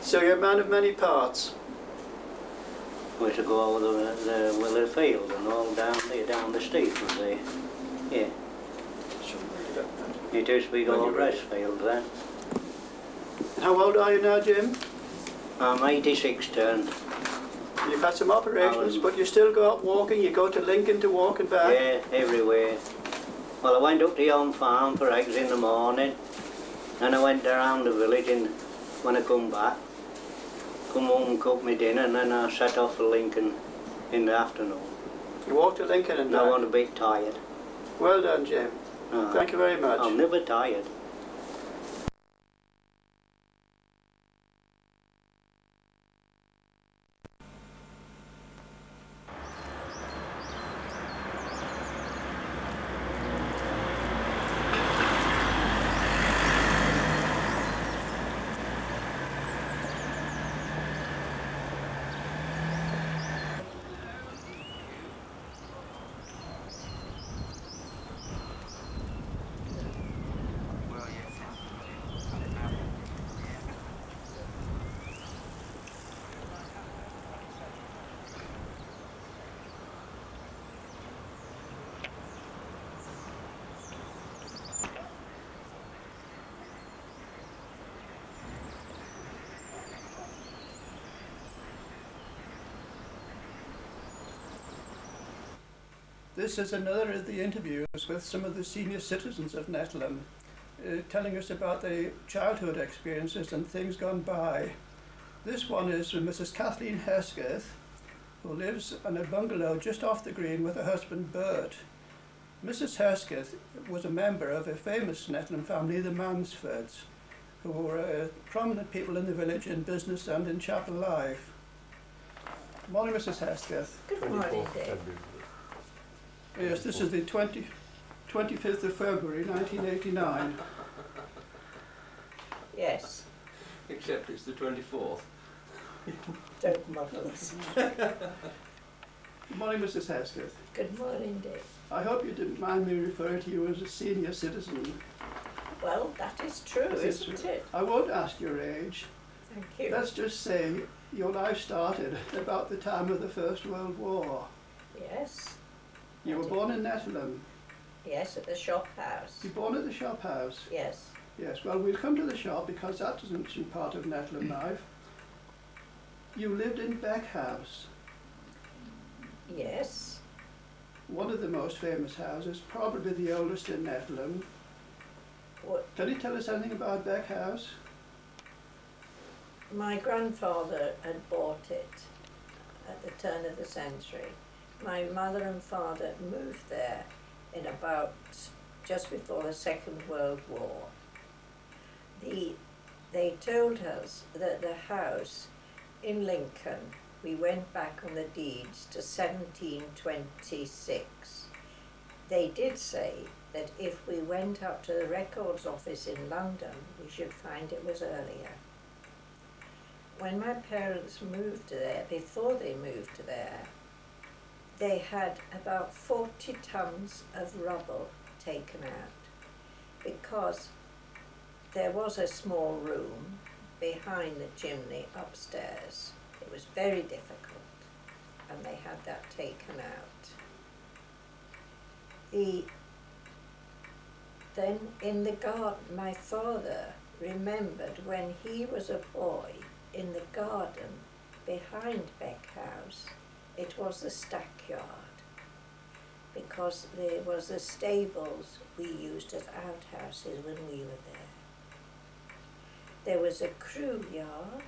So you're a man of many parts? We used to go over the Willow Field and all down there, down the steeple there. Yeah. It used to be the old rest field then. How old are you now, Jim? I'm 86 turned. You've had some operations, but you still go out walking? You go to Lincoln to walk and back? Yeah, everywhere. Well, I went up to Yon Farm for eggs in the morning, and I went around the village, and when I come back, come home and cook my dinner, and then I set off for Lincoln in the afternoon. You walked to Lincoln and back? I was a bit tired. Well done, Jim. Thank you very much. I'm never tired. This is another of the interviews with some of the senior citizens of Nettleham, telling us about their childhood experiences and things gone by. This one is with Mrs Kathleen Hesketh, who lives in a bungalow just off the green with her husband Bert. Mrs Hesketh was a member of a famous Nettleham family, the Mansfords, who were prominent people in the village in business and in chapel life. Good morning, Mrs Hesketh. Good morning, Dave. Yes, this is the 25th of February 1989. Yes. Except it's the 24th. Don't muddle us. Good morning, Mrs Hesketh. Good morning, Dave. I hope you didn't mind me referring to you as a senior citizen. Well, that is true, isn't it? I won't ask your age. Thank you. Let's just say your life started about the time of the First World War. Yes. You were born in Nettleham. Yes, at the shop house. You were born at the shop house? Yes. Yes, well, we'll come to the shop because that isn't part of Nettleham life. You lived in Beckhaus. Yes. One of the most famous houses, probably the oldest in Nettleham. What? Can you tell us anything about Beckhaus? My grandfather had bought it at the turn of the century. My mother and father moved there in about just before the Second World War. They told us that the house in Lincoln, we went back on the deeds to 1726. They did say that if we went up to the records office in London, we should find it was earlier. When my parents moved there, before they moved there, they had about 40 tons of rubble taken out because there was a small room behind the chimney upstairs. It was very difficult, and they had that taken out. Then in the garden, my father remembered when he was a boy, in the garden behind Beckhaus, it was the stackyard, because there was the stables we used as outhouses when we were there. There was a crew yard,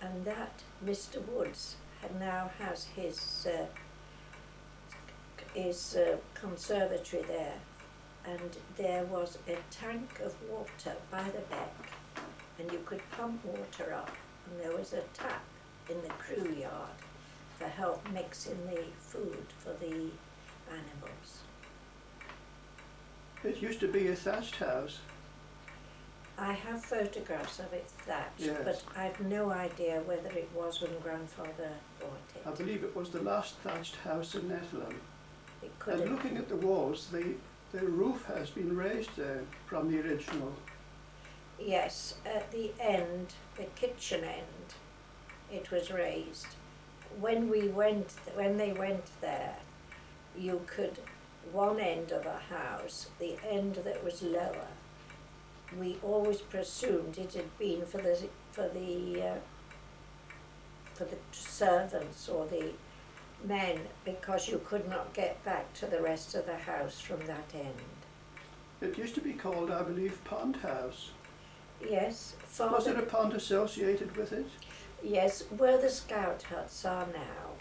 and that Mr. Woods now has his conservatory there, and there was a tank of water by the beck, and you could pump water up, and there was a tap in the crew yard for help mixing the food for the animals. It used to be a thatched house. I have photographs of it thatched, Yes. but I've no idea whether it was when Grandfather bought it. I believe it was the last thatched house in Nettleham. It could And have. looking at the walls, the roof has been raised there from the original. Yes, at the end, the kitchen end, it was raised. When they went there, you could, one end of a house, the end that was lower, we always presumed it had been for the servants or the men, because you could not get back to the rest of the house from that end. It used to be called, I believe, Pond House. Yes, Was there a pond associated with it? Yes, where the scout huts are now,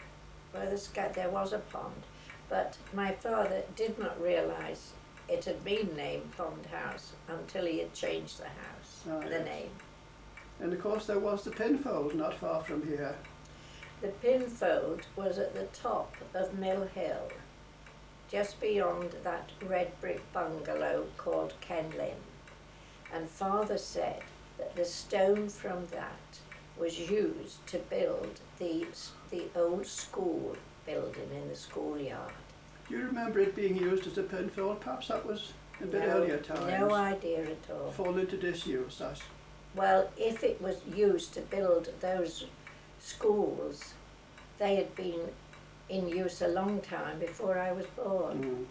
there was a pond, but my father did not realise it had been named Pond House until he had changed the house, the yes. name. And of course there was the pinfold not far from here. The pinfold was at the top of Mill Hill, just beyond that red brick bungalow called Kenlyn. And Father said that the stone from that was used to build the old school building in the schoolyard. Do you remember it being used as a pinfold? Perhaps that was a bit earlier times. No idea at all. Fall into disuse, that. Well, if it was used to build those schools, they had been in use a long time before I was born. Mm.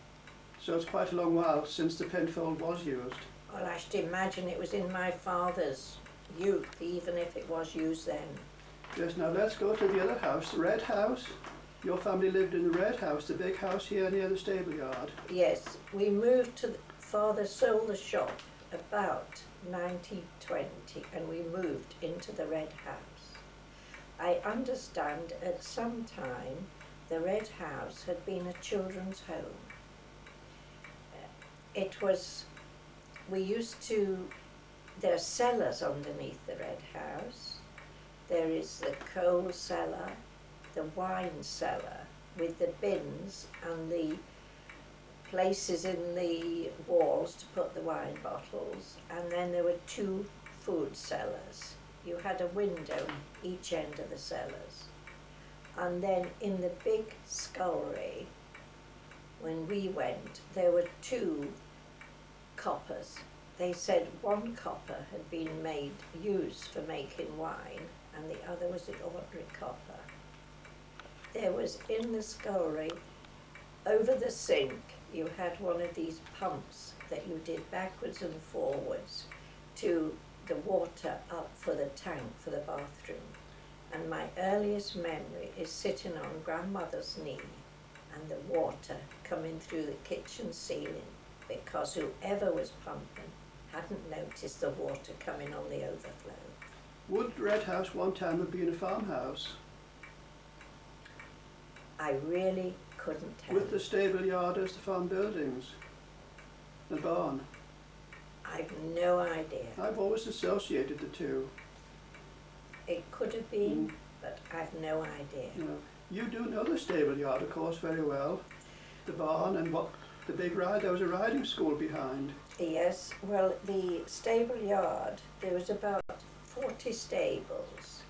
So it's quite a long while since the pinfold was used. Well, I should imagine it was in my father's youth, even if it was used then. Yes, now let's go to the other house, the Red House. Your family lived in the Red House, the big house here near the stable yard. Yes, we moved to, Father sold the shop about 1920, and we moved into the Red House. I understand at some time the Red House had been a children's home. It was, there are cellars underneath the Red House. There is the coal cellar, the wine cellar with the bins and the places in the walls to put the wine bottles, and then there were 2 food cellars. You had a window each end of the cellars. And then in the big scullery, when we went, there were 2 coppers. They said 1 copper had been used for making wine, and the other was the ordinary copper. There was in the scullery, over the sink, you had one of these pumps that you did backwards and forwards to the water up for the tank for the bathroom. And my earliest memory is sitting on grandmother's knee and the water coming through the kitchen ceiling because whoever was pumping hadn't noticed the water coming on the overflow. Would Red House one time have been a farmhouse? I really couldn't tell. With the stable yard as the farm buildings? The barn? I've no idea. I've always associated the two. It could have been, but I've no idea. You know, you do know the stable yard, of course, very well. The barn and what the big ride, there was a riding school behind. Yes, well, the stable yard, there was about 40 stables.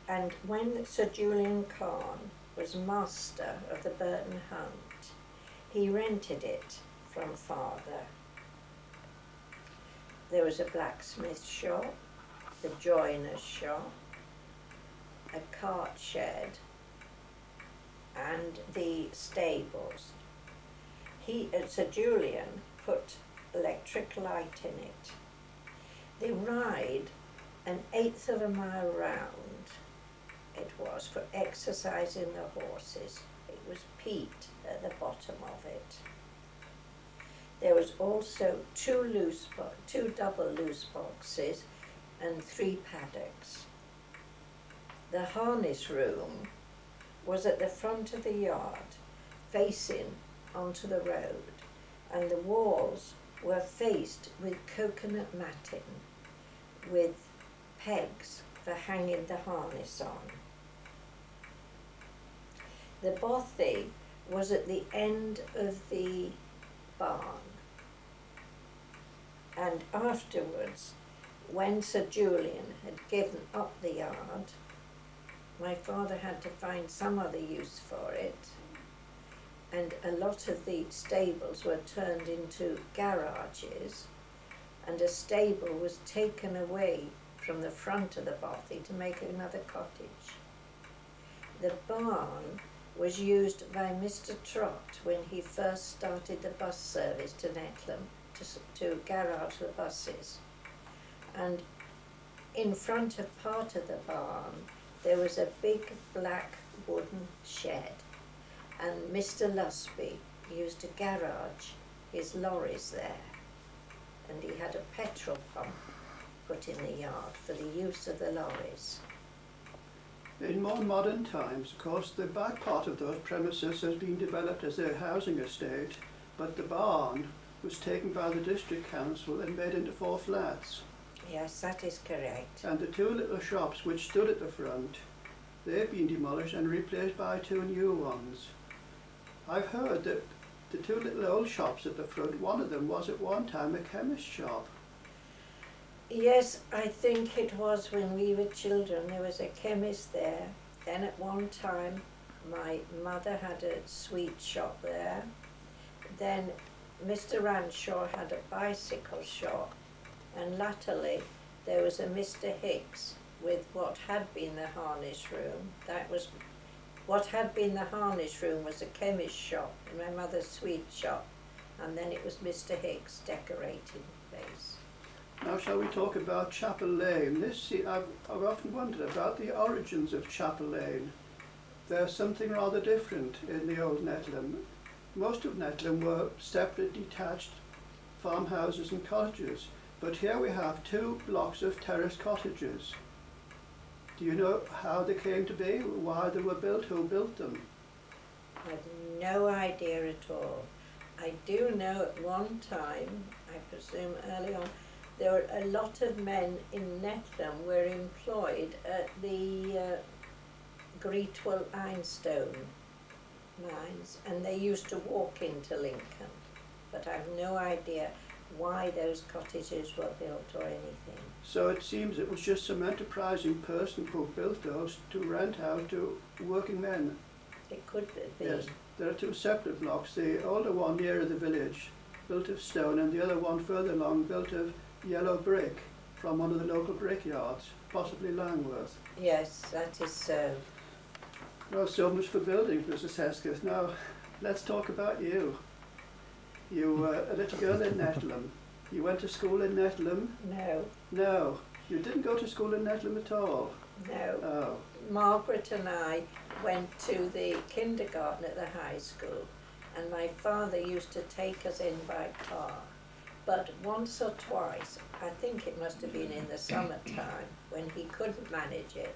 And when Sir Julian Carn was master of the Burton Hunt, he rented it from father. There was a blacksmith shop, the joiner's shop, a cart shed, and the stables. Sir Julian put electric light in it. They ride an 1/8 of a mile round, it was, for exercising the horses. It was peat at the bottom of it. There was also two double loose boxes and 3 paddocks. The harness room was at the front of the yard, facing onto the road, and the walls were faced with coconut matting with pegs for hanging the harness on. The bothy was at the end of the barn, and afterwards, when Sir Julian had given up the yard, my father had to find some other use for it, and a lot of the stables were turned into garages, and a stable was taken away from the front of the bothy to make another cottage. The barn was used by Mr. Trott when he first started the bus service to Nettleham to garage the buses. And in front of part of the barn there was a big black wooden shed, and Mr. Lusby used to garage his lorries there, and he had a petrol pump put in the yard for the use of the lorries. In more modern times, of course, the back part of those premises has been developed as a housing estate, but the barn was taken by the district council and made into 4 flats. Yes, that is correct. And the 2 little shops which stood at the front, they've been demolished and replaced by 2 new ones. I've heard that the 2 little old shops at the front, one of them was at one time a chemist shop. Yes, I think it was when we were children. There was a chemist there. Then at one time my mother had a sweet shop there. Then Mr. Ranshaw had a bicycle shop, and latterly there was a Mr. Hicks with what had been the harness room. What had been the harness room was a chemist shop and my mother's sweet shop, and then it was Mr. Hicks' decorating place. Now shall we talk about Chapel Lane? I've often wondered about the origins of Chapel Lane. There's something rather different in the old Nettleham. Most of Nettleham were separate, detached farmhouses and cottages, but here we have 2 blocks of terrace cottages. Do you know how they came to be, why they were built, who built them? I've no idea at all. I do know at one time, I presume early on, there were a lot of men in Nettleham were employed at the Greetwell ironstone mines, and they used to walk into Lincoln, but I've no idea why those cottages were built or anything. So it seems it was just some enterprising person who built those to rent out to working men. It could be. Yes, there are 2 separate blocks. The older one nearer the village, built of stone, and the other one further along, built of yellow brick from one of the local brickyards, possibly Langworth. Yes, that is so. Well, so much for buildings, Mrs Hesketh. Now, let's talk about you. You were a little girl in Nettleham. You went to school in Nettleham? No. No. You didn't go to school in Nettleham at all? Oh. No. Margaret and I went to the kindergarten at the high school, and my father used to take us in by car. But once or twice, I think it must have been in the summertime, when he couldn't manage it,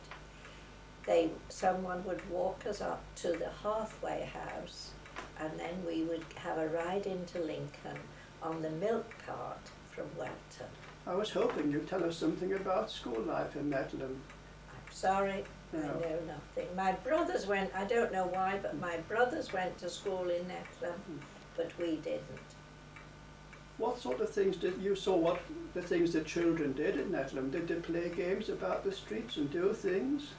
someone would walk us up to the halfway house, and then we would have a ride into Lincoln on the milk cart from Welton. I was hoping you'd tell us something about school life in Nettleham. I'm sorry, No. I know nothing. My brothers went, I don't know why, but my brothers went to school in Nettleham, but we didn't. What sort of things did you saw? What the things that children did in Nettleham? Did they play games about the streets and do things?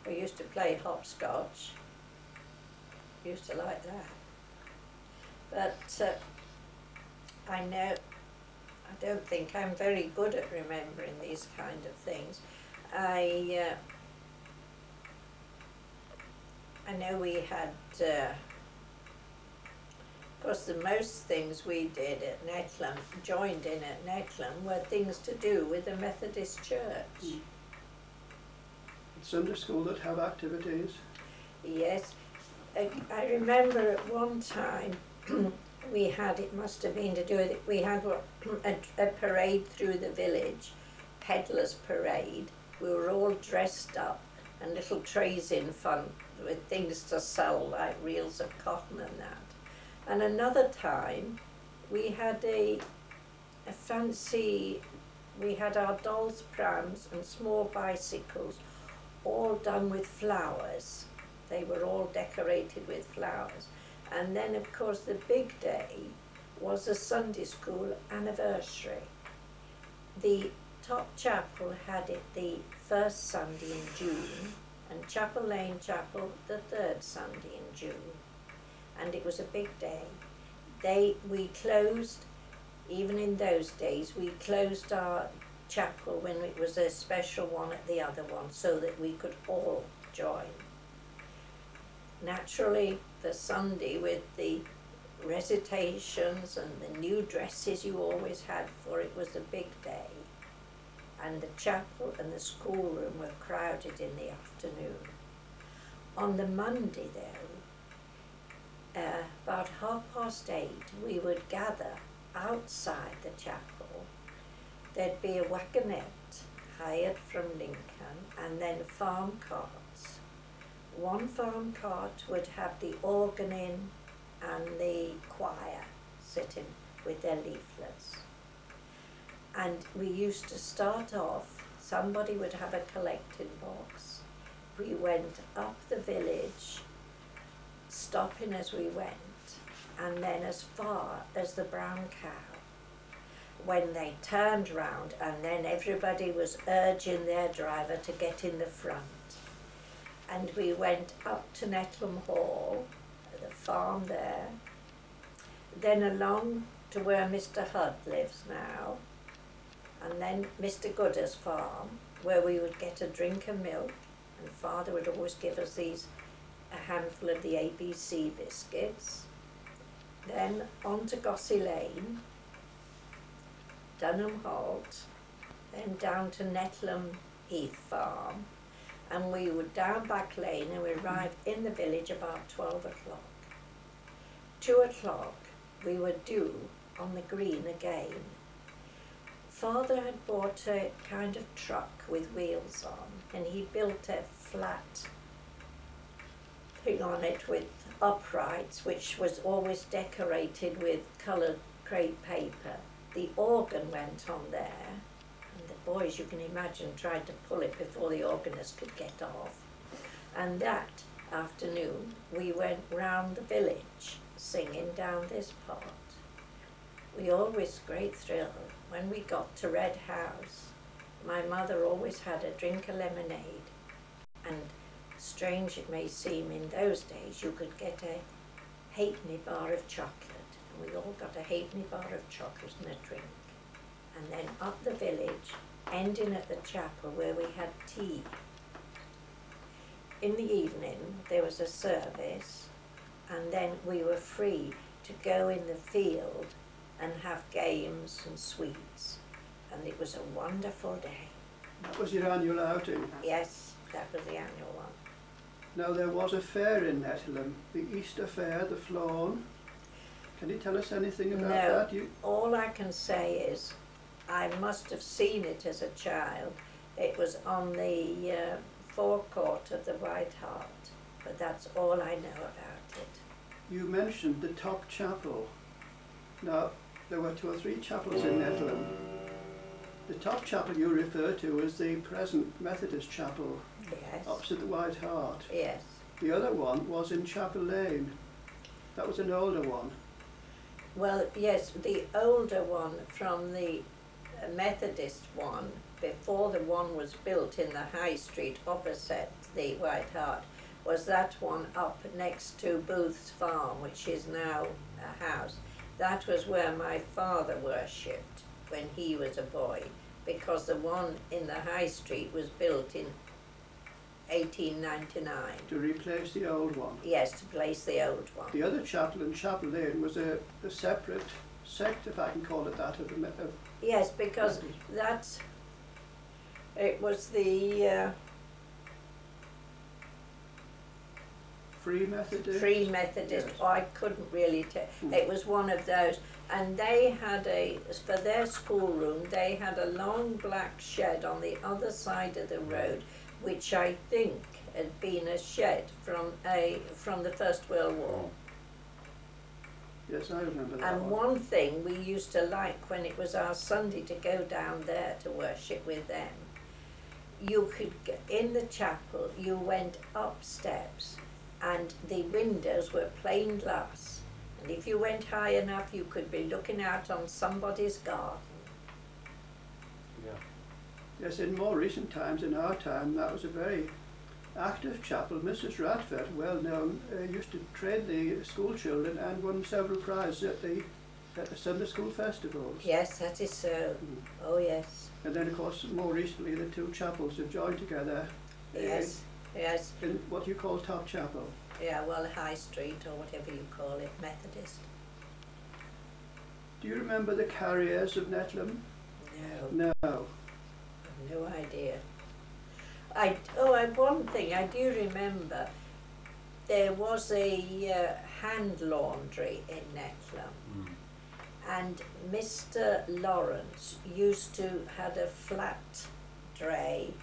We used to play hopscotch. Used to like that. But I don't think I'm very good at remembering these kind of things. I know we had, of course, the most things we did at Nettleham, joined in at Nettleham, were things to do with the Methodist Church. Sunday school that have activities? Yes. I remember at one time we had, it must have been to do with it, we had a parade through the village, peddlers' parade. We were all dressed up and little trays in front with things to sell, like reels of cotton and that. And another time we had a fancy, we had our dolls' prams and small bicycles all done with flowers. They were all decorated with flowers. And then, of course, the big day was a Sunday school anniversary. The top chapel had it the first Sunday in June, and Chapel Lane Chapel the third Sunday in June. And it was a big day. We closed, even in those days, we closed our chapel when it was a special one at the other one, so that we could all join. Naturally, the Sunday with the recitations and the new dresses you always had for it was a big day. And the chapel and the schoolroom were crowded in the afternoon. On the Monday, though, about 8:30, we would gather outside the chapel. There'd be a wagonette hired from Lincoln, and then farm carts. One farm cart would have the organ in and the choir sitting with their leaflets. And we used to start off, somebody would have a collecting box. We went up the village, stopping as we went, and then as far as the Brown Cow. When they turned round, and then everybody was urging their driver to get in the front. And we went up to Nettleham Hall, the farm there, then along to where Mr Hudd lives now, and then Mr Gooder's farm, where we would get a drink of milk, and Father would always give us a handful of the ABC biscuits. Then on to Gossy Lane, Dunholme Halt, then down to Nettleham Heath Farm, and we would down Back Lane, and we arrived in the village about 12 o'clock. 2 o'clock we were due on the green again. Father had bought a kind of truck with wheels on, and he built a flat thing on it with uprights, which was always decorated with coloured crepe paper. The organ went on there, and the boys, you can imagine, tried to pull it before the organist could get off. And that afternoon we went round the village singing down this part. We always, great thrill, when we got to Red House, my mother always had a drink of lemonade, and strange it may seem, in those days you could get a halfpenny bar of chocolate. We all got a halfpenny bar of chocolate and a drink. And then up the village, ending at the chapel where we had tea. In the evening there was a service, and then we were free to go in the field and have games and sweets. And it was a wonderful day. That was your annual outing? Yes. That was the annual one. Now there was a fair in Nettleham, the Easter Fair, the Flawn. Can you tell us anything about that? All I can say is I must have seen it as a child. It was on the forecourt of the White Hart, but that's all I know about it. You mentioned the top chapel. Now, there were 2 or 3 chapels in Nettleham. The top chapel you refer to is the present Methodist Chapel, yes, opposite the White Hart. Yes. The other one was in Chapel Lane. That was an older one. Well, yes, the older one from the Methodist one, before the one was built in the High Street opposite the White Hart, was that one up next to Booth's Farm, which is now a house. That was where my father worshipped when he was a boy, because the one in the High Street was built in 1899. To replace the old one? Yes, to place the old one. The other chapel in Chapel Lane was a separate sect, if I can call it that, of yes, because it was the Free Methodist? Free Methodist. Yes. Oh, I couldn't really tell. It was one of those. And they had for their schoolroom, they had a long black shed on the other side of the road, which I think had been a shed from the First World War. Yes, I remember that. And one thing we used to like when it was our Sunday to go down there to worship with them, you could, in the chapel, you went up steps and the windows were plain glass. And if you went high enough, you could be looking out on somebody's garden. Yeah. Yes, in more recent times, in our time, that was a very active chapel. Mrs Radford, well known, used to train the school children and won several prizes at the Sunday school festivals. Yes, that is so. Oh yes. And then of course more recently the 2 chapels have joined together. Yes, yes. In what you call Top Chapel. Yeah, well, High Street or whatever you call it, Methodist. Do you remember the Carriers of Nettleham? No. No. I've no idea. One thing I do remember, there was a hand laundry in Nettleham, and Mr. Lawrence used to had a flat tray,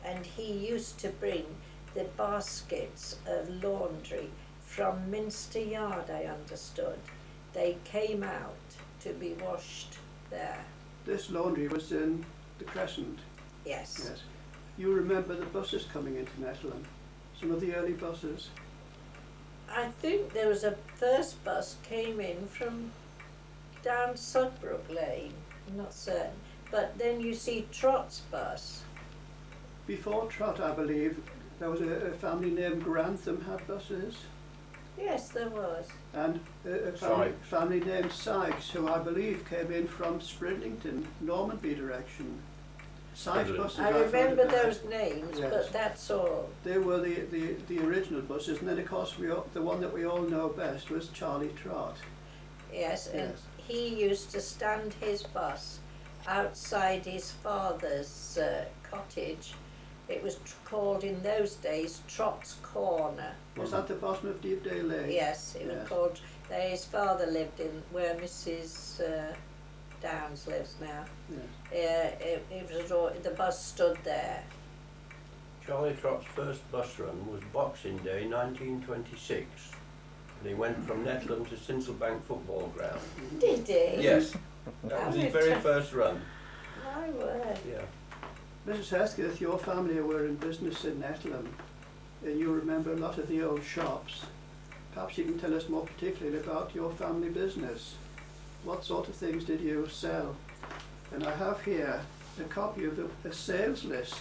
and he used to bring the baskets of laundry from Minster Yard, I understood. They came out to be washed there. This laundry was in the Crescent? Yes. Yes. You remember the buses coming into Nettleham? Some of the early buses? I think there was a first bus came in from down Sudbrook Lane, I'm not certain. But then you see Trott's bus. Before Trott, I believe, there was a family named Grantham had buses. Yes, there was. And a family named Sykes, who I believe came in from Sprintington, Normanby direction. Sykes buses. I remember those names, yes. But that's all. They were the original buses, and then of course the one that we all know best was Charlie Trott. Yes, and he used to stand his bus outside his father's cottage. It was called in those days Trott's Corner. Was that the bottom of Deepdale Lane? Yes, it was called. His father lived in where Mrs Downs lives now. Yes. It was the bus stood there. Charlie Trott's first bus run was Boxing Day 1926. And he went from Nettleham to Sinsselbank football ground. Did he? Yes. That was his very first run. My word. Yeah. Mrs Hesketh, your family were in business in Nettleham, and you remember a lot of the old shops. Perhaps you can tell us more particularly about your family business. What sort of things did you sell? And I have here a copy of a sales list.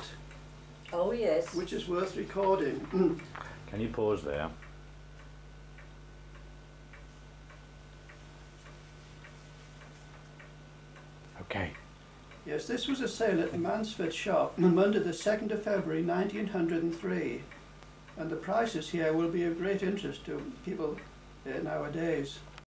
Oh yes. Which is worth recording. Can you pause there? Okay. Yes, this was a sale at the Mansford shop on Monday the 2nd of February 1903, and the prices here will be of great interest to people nowadays.